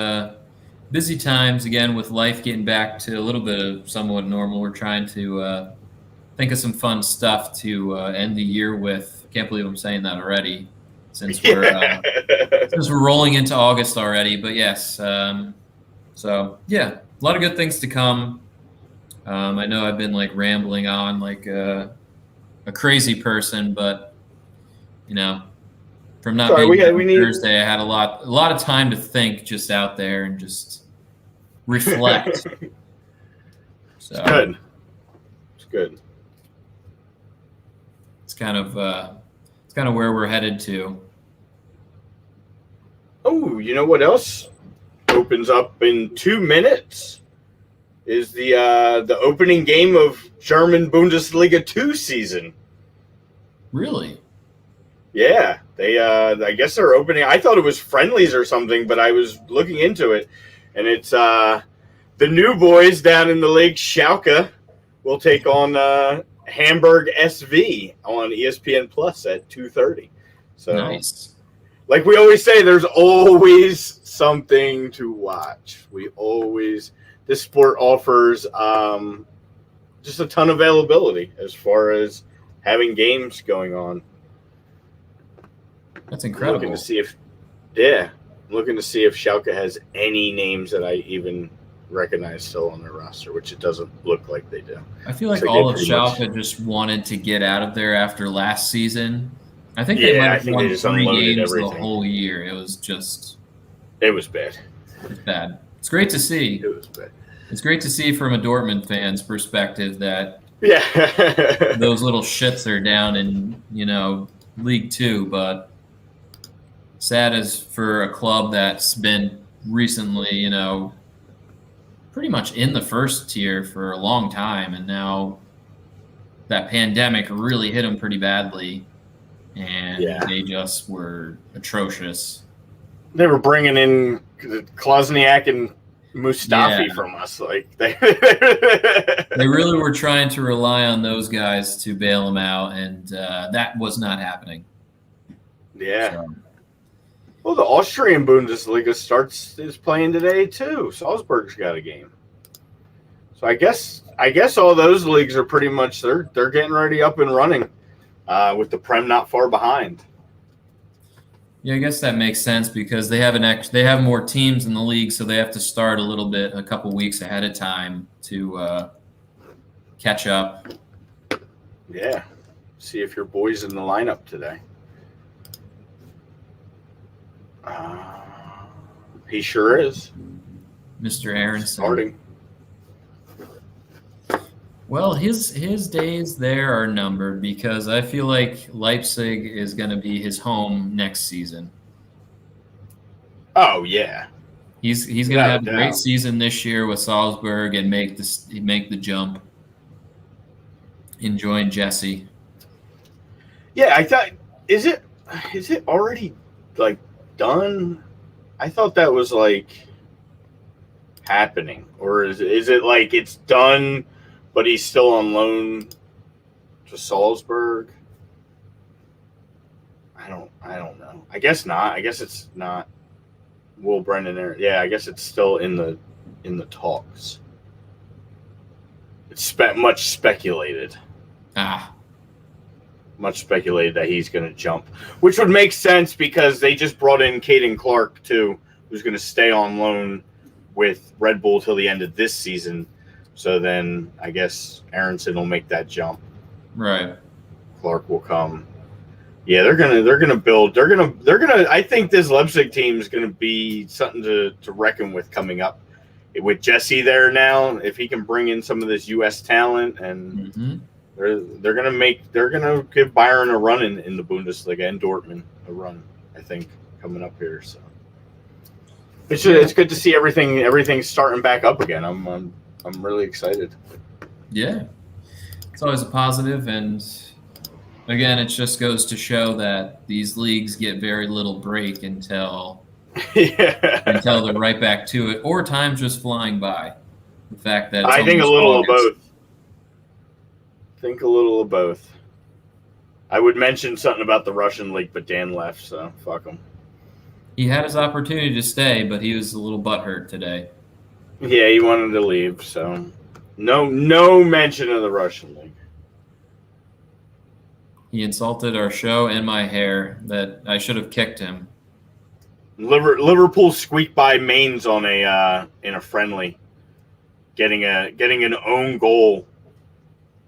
busy times again with life getting back to a little bit of somewhat normal. We're trying to think of some fun stuff to end the year with. Can't believe I'm saying that already, since we're rolling into August already. But yes, so yeah, a lot of good things to come. I know I've been like rambling on like a crazy person, but you know, from not being Thursday, I had a lot of time to think just out there and just reflect. So
it's good. It's good.
It's kind of where we're headed to.
Oh, you know what else opens up in 2 minutes? Is the opening game of German Bundesliga 2 season.
Really?
Yeah. They I guess they're opening. I thought it was friendlies or something, but I was looking into it, and it's the new boys down in the league, Schalke, will take on Hamburg SV on ESPN Plus at 2:30. So
nice.
Like we always say, there's always something to watch. This sport offers just a ton of availability as far as having games going on.
That's incredible.
I'm looking to see if Schalke has any names that I even recognize still on their roster, which it doesn't look like they do.
I feel like all of Schalke just wanted to get out of there after last season. I think they might have won 3 games the whole year. It was bad. It was bad. It's great to see.
It was bad.
It's great to see from a Dortmund fan's perspective that those little shits are down in, League 2, but sad as for a club that's been recently, pretty much in the first tier for a long time, and now that pandemic really hit them pretty badly, and they just were atrocious.
They were bringing in Klosniak and Mustafi from us. Like they
really were trying to rely on those guys to bail them out, and that was not happening.
Yeah.
So.
Well, the Austrian Bundesliga is playing today too. Salzburg's got a game. So I guess all those leagues are pretty much they're getting ready up and running, with the Prem not far behind.
Yeah, I guess that makes sense because they have more teams in the league, so they have to start a couple weeks ahead of time to catch up.
Yeah, see if your boy's in the lineup today. He sure is.
Mr. Aronson.
Starting.
Well, his days there are numbered because I feel like Leipzig is going to be his home next season.
Oh yeah,
he's going to have a great season this year with Salzburg and make the jump. Enjoying Jesse.
Yeah, I thought is it already like done? I thought that was like happening, or is it like it's done? But he's still on loan to Salzburg. I don't know. I guess not. I guess it's not. Will Brendan there? Yeah, I guess it's still in the talks. It's much speculated. Much speculated that he's going to jump, which would make sense because they just brought in Caden Clark too, who's going to stay on loan with Red Bull till the end of this season. So then I guess Aronson will make that jump.
Right.
Clark will come. Yeah, they're gonna build. I think this Leipzig team is gonna be something to reckon with coming up. With Jesse there now, if he can bring in some of this U.S. talent, and they're gonna give Bayern a run in the Bundesliga and Dortmund a run. I think coming up here. So it's good to see everything's starting back up again. I'm really excited.
Yeah, it's always a positive, and Again, it just goes to show that these leagues get very little break until they're right back to it, or time's just flying by. The fact that
I think a little of both. I would mention something about the Russian league, but Dan left, so fuck him.
He had his opportunity to stay, but he was a little butthurt today.
Yeah, he wanted to leave, so no mention of the Russian league.
He insulted our show and my hair. That I should have kicked him.
Liverpool squeaked by Mainz on in a friendly, getting an own goal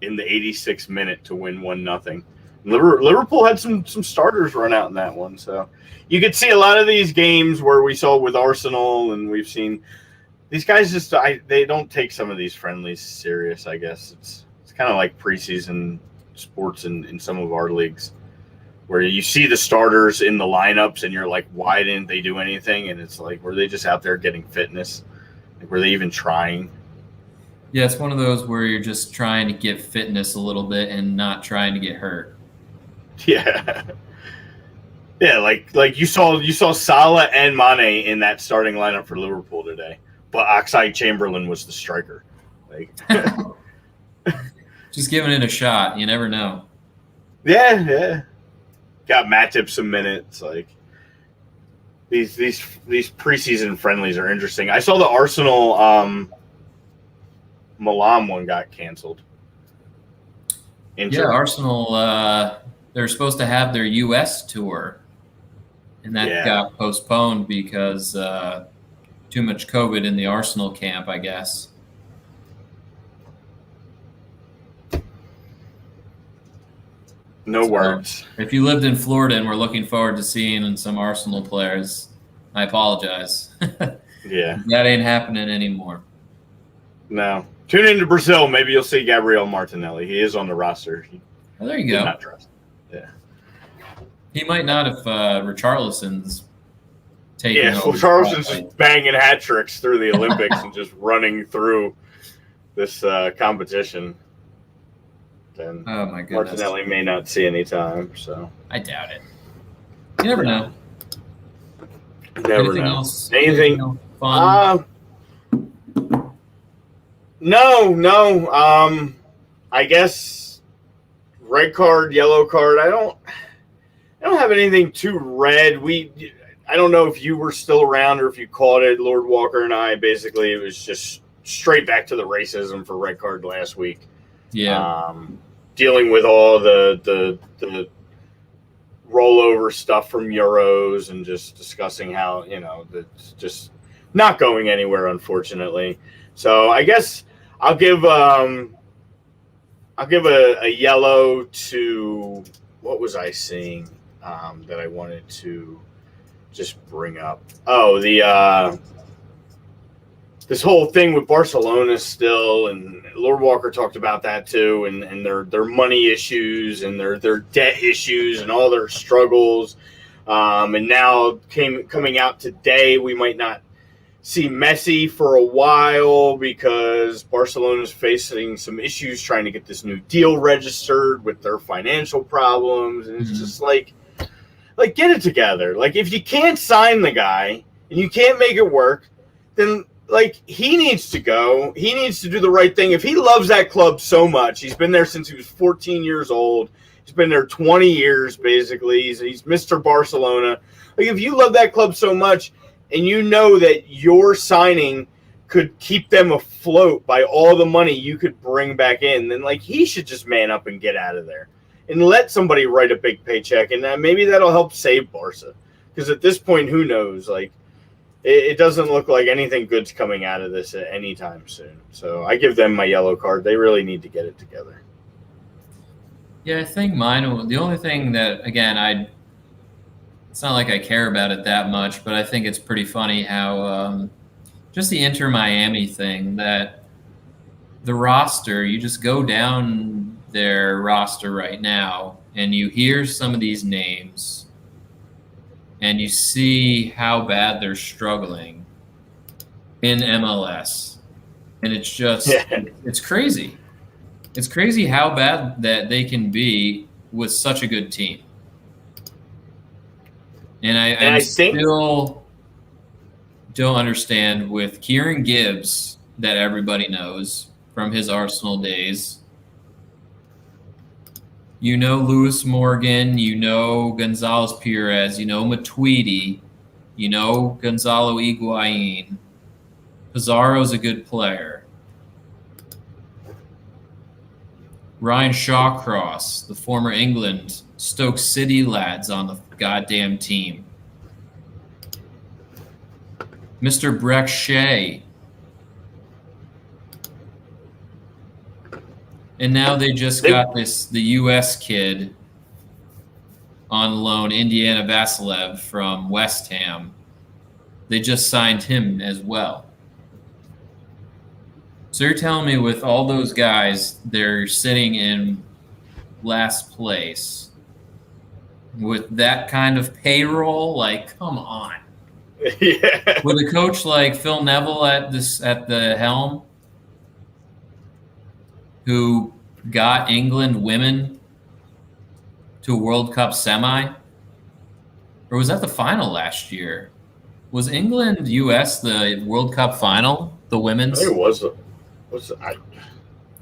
in the 86th minute to win 1-0. Liverpool had some starters run out in that one, so you could see a lot of these games where we saw with Arsenal, and we've seen these guys they don't take some of these friendlies serious. I guess it's kind of like preseason sports in some of our leagues, where you see the starters in the lineups and you're like, why didn't they do anything? And it's like, were they just out there getting fitness? Like, were they even trying?
Yeah, it's one of those where you're just trying to get fitness a little bit and not trying to get hurt.
Yeah. Yeah, like you saw Salah and Mane in that starting lineup for Liverpool today, but Oxlade-Chamberlain was the striker. Like,
just giving it a shot. You never know.
Yeah. Got Matip some minutes. Like, these preseason friendlies are interesting. I saw the Arsenal Milan one got canceled.
Yeah, Arsenal. They're supposed to have their U.S. tour, and that got postponed because too much COVID in the Arsenal camp, I guess.
No words.
If you lived in Florida and were looking forward to seeing some Arsenal players, I apologize.
Yeah.
That ain't happening anymore.
No. Tune into Brazil. Maybe you'll see Gabriel Martinelli. He is on the roster.
Oh, there you go.
Not trust. Yeah.
He might not if Richarlison's taking over.
Richarlison's just banging hat tricks through the Olympics and just running through this competition. Then
oh my goodness.
Martinelli may not see any time, so
I doubt it. You never know.
Never
Anything
know.
Else?
Anything
fun?
No. I guess red card, yellow card. I don't have anything too red. I don't know if you were still around or if you caught it. Lord Walker and I, basically, it was just straight back to the racism for red card last week.
Yeah.
Dealing with all the rollover stuff from Euros and just discussing how, that's just not going anywhere, unfortunately. So I guess I'll give a yellow to, what was I seeing that I wanted to just bring up? Oh, this whole thing with Barcelona still, and Lord Walker talked about that too, and their money issues and their debt issues and all their struggles. And now coming out today, we might not see Messi for a while because Barcelona's facing some issues trying to get this new deal registered with their financial problems. And it's just like get it together. Like, if you can't sign the guy and you can't make it work, then he needs to go. He needs to do the right thing. If he loves that club so much, he's been there since he was 14 years old. He's been there 20 years, basically. He's Mr. Barcelona. Like, if you love that club so much and you know that your signing could keep them afloat by all the money you could bring back in, then, he should just man up and get out of there and let somebody write a big paycheck. And maybe that'll help save Barca. Because at this point, who knows? It doesn't look like anything good's coming out of this at any time soon. So I give them my yellow card. They really need to get it together.
Yeah, I think mine, the only thing that, again, it's not like I care about it that much, but I think it's pretty funny how just the Inter Miami thing, that the roster, you just go down their roster right now and you hear some of these names and you see how bad they're struggling in MLS. And it's just, it's crazy. It's crazy how bad that they can be was such a good team. And I still don't understand with Kieran Gibbs, that everybody knows from his Arsenal days. You know Lewis Morgan, you know Gonzalez Perez, you know Matuidi, you know Gonzalo Higuain. Pizarro's a good player. Ryan Shawcross, the former England Stoke City lads on the goddamn team. Mr. Breck Shea. And now they just got the U.S. kid on loan, Indiana Vasilev from West Ham. They just signed him as well. So you're telling me with all those guys, they're sitting in last place with that kind of payroll? Like, come on.
Yeah.
With a coach like Phil Neville at the helm, who got England women to a World Cup semi? Or was that the final last year? Was England US the World Cup final, the women's?
I think it was.
Or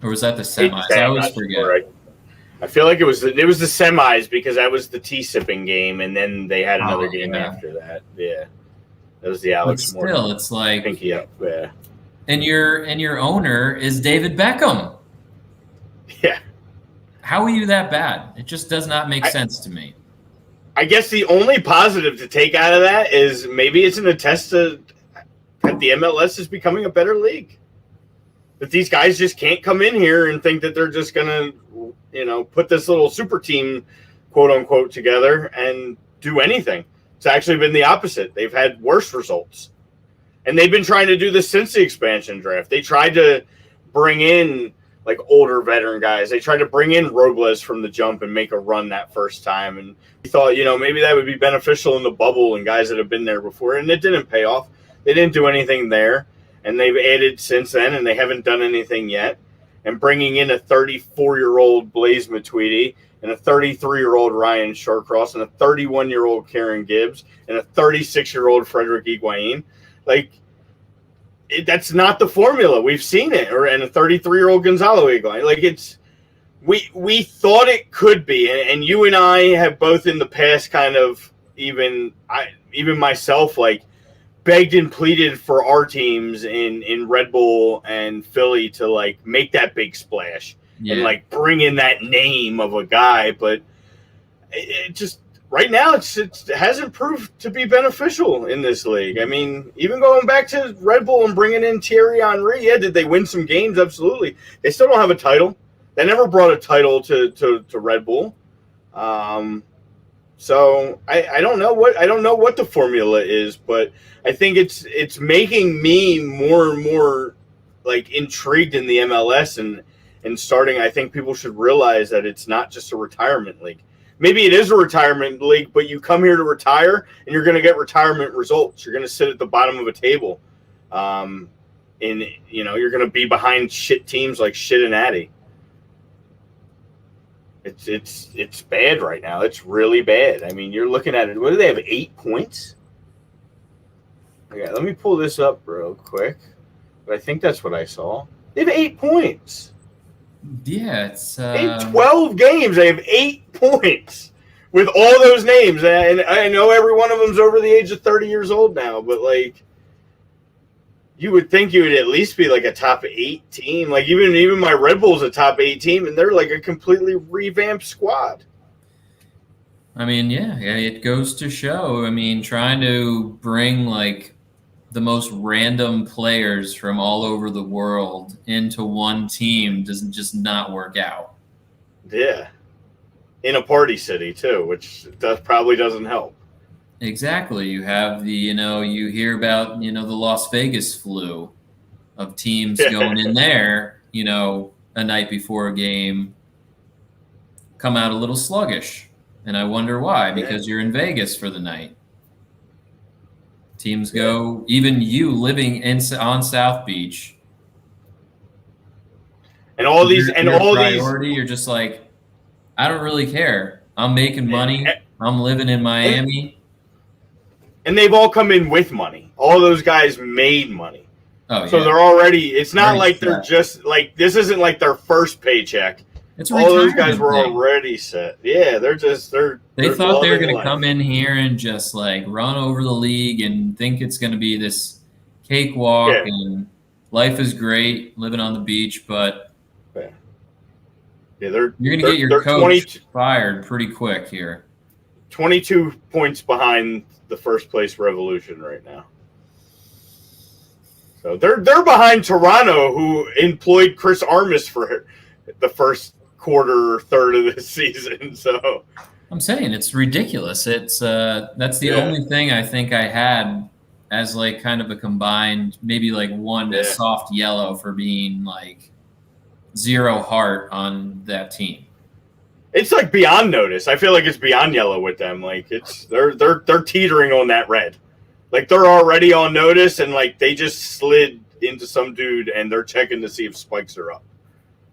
was that the semis? I always forget.
I feel like it was the semis because that was the tea-sipping game, and then they had another game after that. Yeah. That was the Alex
But still,
Morgan.
it's like
Pinky up, yeah.
And your owner is David Beckham.
Yeah.
How are you that bad? It just does not make sense to me.
I guess the only positive to take out of that is maybe it's an attest to that the MLS is becoming a better league. That these guys just can't come in here and think that they're just going to, put this little super team, quote unquote, together and do anything. It's actually been the opposite. They've had worse results. And they've been trying to do this since the expansion draft. They tried to bring in like older veteran guys. They tried to bring in Robles from the jump and make a run that first time. And we thought, maybe that would be beneficial in the bubble and guys that have been there before. And it didn't pay off. They didn't do anything there. And they've added since then, and they haven't done anything yet. And bringing in a 34-year-old Blaise Matuidi and a 33-year-old Ryan Shawcross and a 31-year-old Kieran Gibbs and a 36-year-old Frederick Higuain. Like, that's not the formula. We've seen it. And a 33-year-old Gonzalo Higuain. Like, we thought it could be. And you and I have both in the past kind of even myself, like, begged and pleaded for our teams in Red Bull and Philly to like make that big splash and like bring in that name of a guy, but it just right now it hasn't proved to be beneficial in this league. I mean, even going back to Red Bull and bringing in Thierry Henry, did they win some games? Absolutely. They still don't have a title. They never brought a title to Red Bull. So I don't know what the formula is, but I think it's making me more and more like intrigued in the MLS and starting. I think people should realize that it's not just a retirement league. Maybe it is a retirement league, but you come here to retire and you're going to get retirement results. You're going to sit at the bottom of a table, and you're going to be behind shit teams like Cincinnati. It's bad right now. It's really bad. I mean, you're looking at it. What do they have? 8 points? Okay, let me pull this up real quick. But I think that's what I saw. They have 8 points.
Yeah, it's
in 12 games. They have 8 points with all those names. And I know every one of them's over the age of 30 years old now, but like, you would think you would at least be like a top 8 team. Like even my Red Bull's a top 8 team, and they're like a completely revamped squad.
I mean, yeah, it goes to show. I mean, trying to bring like the most random players from all over the world into one team doesn't just not work out.
Yeah. In a party city too, which probably doesn't help.
Exactly. You have you hear about, the Las Vegas flu of teams going in there, a night before a game, come out a little sluggish. And I wonder why, because you're in Vegas for the night. Teams go, even you living on South Beach.
And all these,
your priority, you're just like, I don't really care. I'm making money. I'm living in Miami.
And they've all come in with money. All those guys made money.
Oh,
so
yeah.
they're already, it's not
Already
like they're
set.
just, like, this isn't like their first paycheck.
It's a
all those guys
retirement
were
thing.
already set. Yeah, they
thought they were going to
life.
come in here and just like run over the league and think it's going to be this cakewalk and life is great living on the beach, but
you're
going to get your coach fired pretty quick here.
22 points behind the first place Revolution right now. So they're behind Toronto, who employed Chris Armas for the first quarter or third of the season. So
I'm saying it's ridiculous. It's that's the only thing I think I had as like kind of a combined, maybe like one a soft yellow for being like zero heart on that team.
It's like beyond notice. I feel like it's beyond yellow with them. Like they're teetering on that red. Like they're already on notice and like they just slid into some dude and they're checking to see if spikes are up.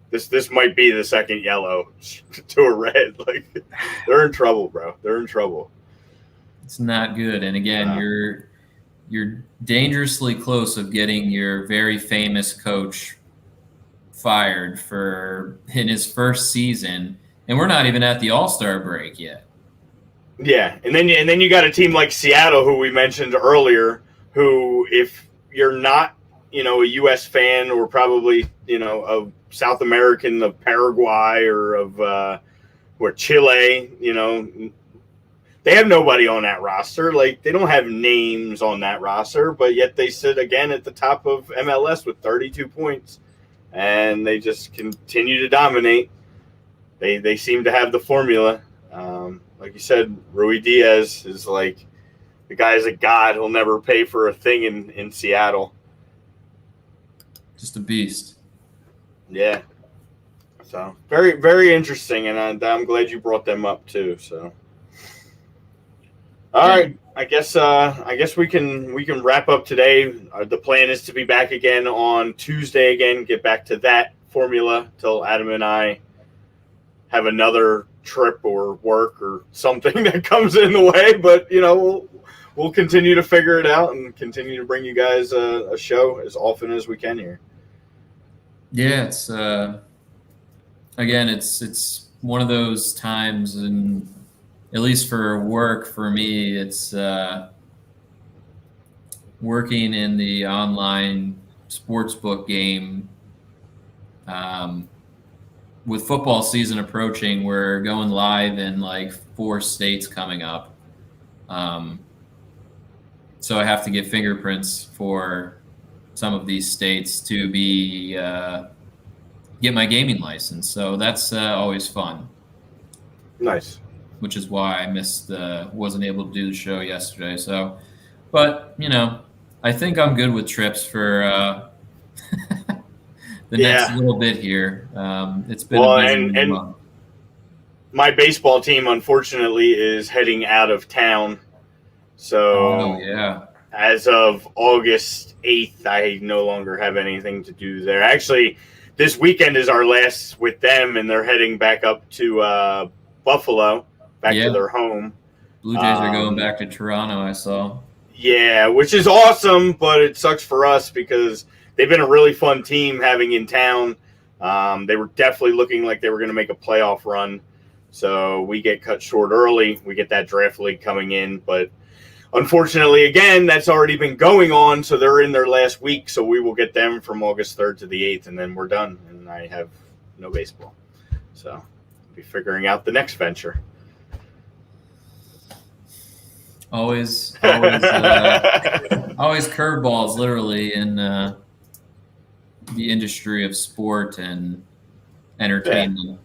This might be the second yellow to a red. Like they're in trouble, bro. They're in trouble.
It's not good. And again, you're dangerously close of getting your very famous coach fired in his first season, and we're not even at the All-Star break yet.
Yeah, and then you got a team like Seattle, who we mentioned earlier, who if you're not, a U.S. fan or probably, a South American of Paraguay or of Chile, they have nobody on that roster. Like they don't have names on that roster, but yet they sit again at the top of MLS with 32 points, and they just continue to dominate. They seem to have the formula. Like you said, Rui Diaz is like the guy's a god. He'll never pay for a thing in Seattle.
Just a beast.
Yeah. So very, very interesting, and I'm glad you brought them up too. So, all right, I guess we can wrap up today. The plan is to be back again on Tuesday. Again, get back to that formula till Adam and I have another trip or work or something that comes in the way. But we'll continue to figure it out and continue to bring you guys a show as often as we can here.
Yeah, it's again, it's one of those times, and at least for work for me, it's working in the online sportsbook game. With football season approaching, we're going live in like 4 states coming up. So I have to get fingerprints for some of these states to be get my gaming license. So that's always fun.
Nice.
Which is why I wasn't able to do the show yesterday. So, but I think I'm good with trips for the next little bit here. It's been a busy month.
My baseball team, unfortunately, is heading out of town. So as of August 8th, I no longer have anything to do there. Actually, this weekend is our last with them, and they're heading back up to Buffalo, back to their home.
Blue Jays are going back to Toronto, I saw.
Yeah, which is awesome, but it sucks for us because they've been a really fun team having in town. They were definitely looking like they were going to make a playoff run. So we get cut short early. We get that draft league coming in. But unfortunately, again, that's already been going on. So they're in their last week. So we will get them from August 3rd to the 8th, and then we're done. And I have no baseball. So I'll be figuring out the next venture.
Always curveballs, literally, in the industry of sport and entertainment.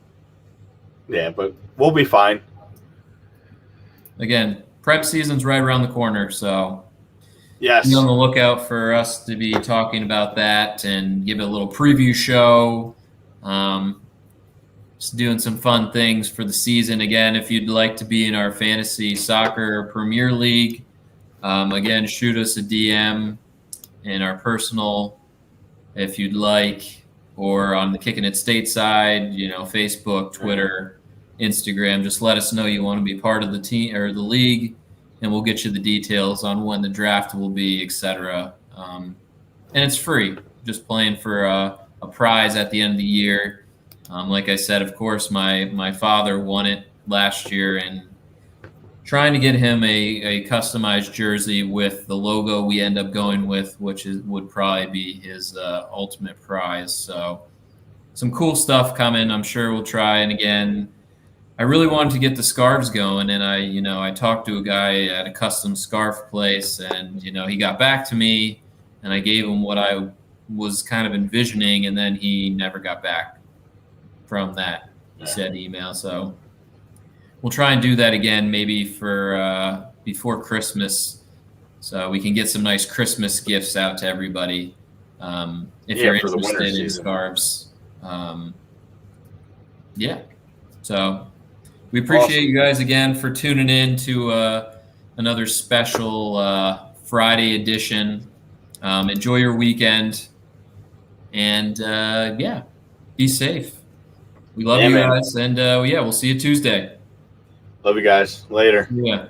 Yeah, but we'll be fine.
Again, prep season's right around the corner, so
yes,
be on the lookout for us to be talking about that and give it a little preview show. Just doing some fun things for the season. Again, if you'd like to be in our fantasy soccer Premier League, again, shoot us a DM in our personal if you'd like, or on the Kickin It Stateside, Facebook, Twitter. Instagram. Just let us know you want to be part of the team or the league, and we'll get you the details on when the draft will be, etc. And it's free. Just playing for a prize at the end of the year. Like I said, of course, my father won it last year, and trying to get him a customized jersey with the logo we end up going with, which would probably be his ultimate prize. So some cool stuff coming. I'm sure we'll try. And again, I really wanted to get the scarves going, and I talked to a guy at a custom scarf place, and he got back to me, and I gave him what I was kind of envisioning, and then he never got back from that. He said email. So we'll try and do that again, maybe for before Christmas, so we can get some nice Christmas gifts out to everybody. If you're interested in scarves, So we appreciate you guys again for tuning in to another special Friday edition. Enjoy your weekend, and be safe. We love you guys, and we'll see you Tuesday.
Love you guys. Later.
Yeah.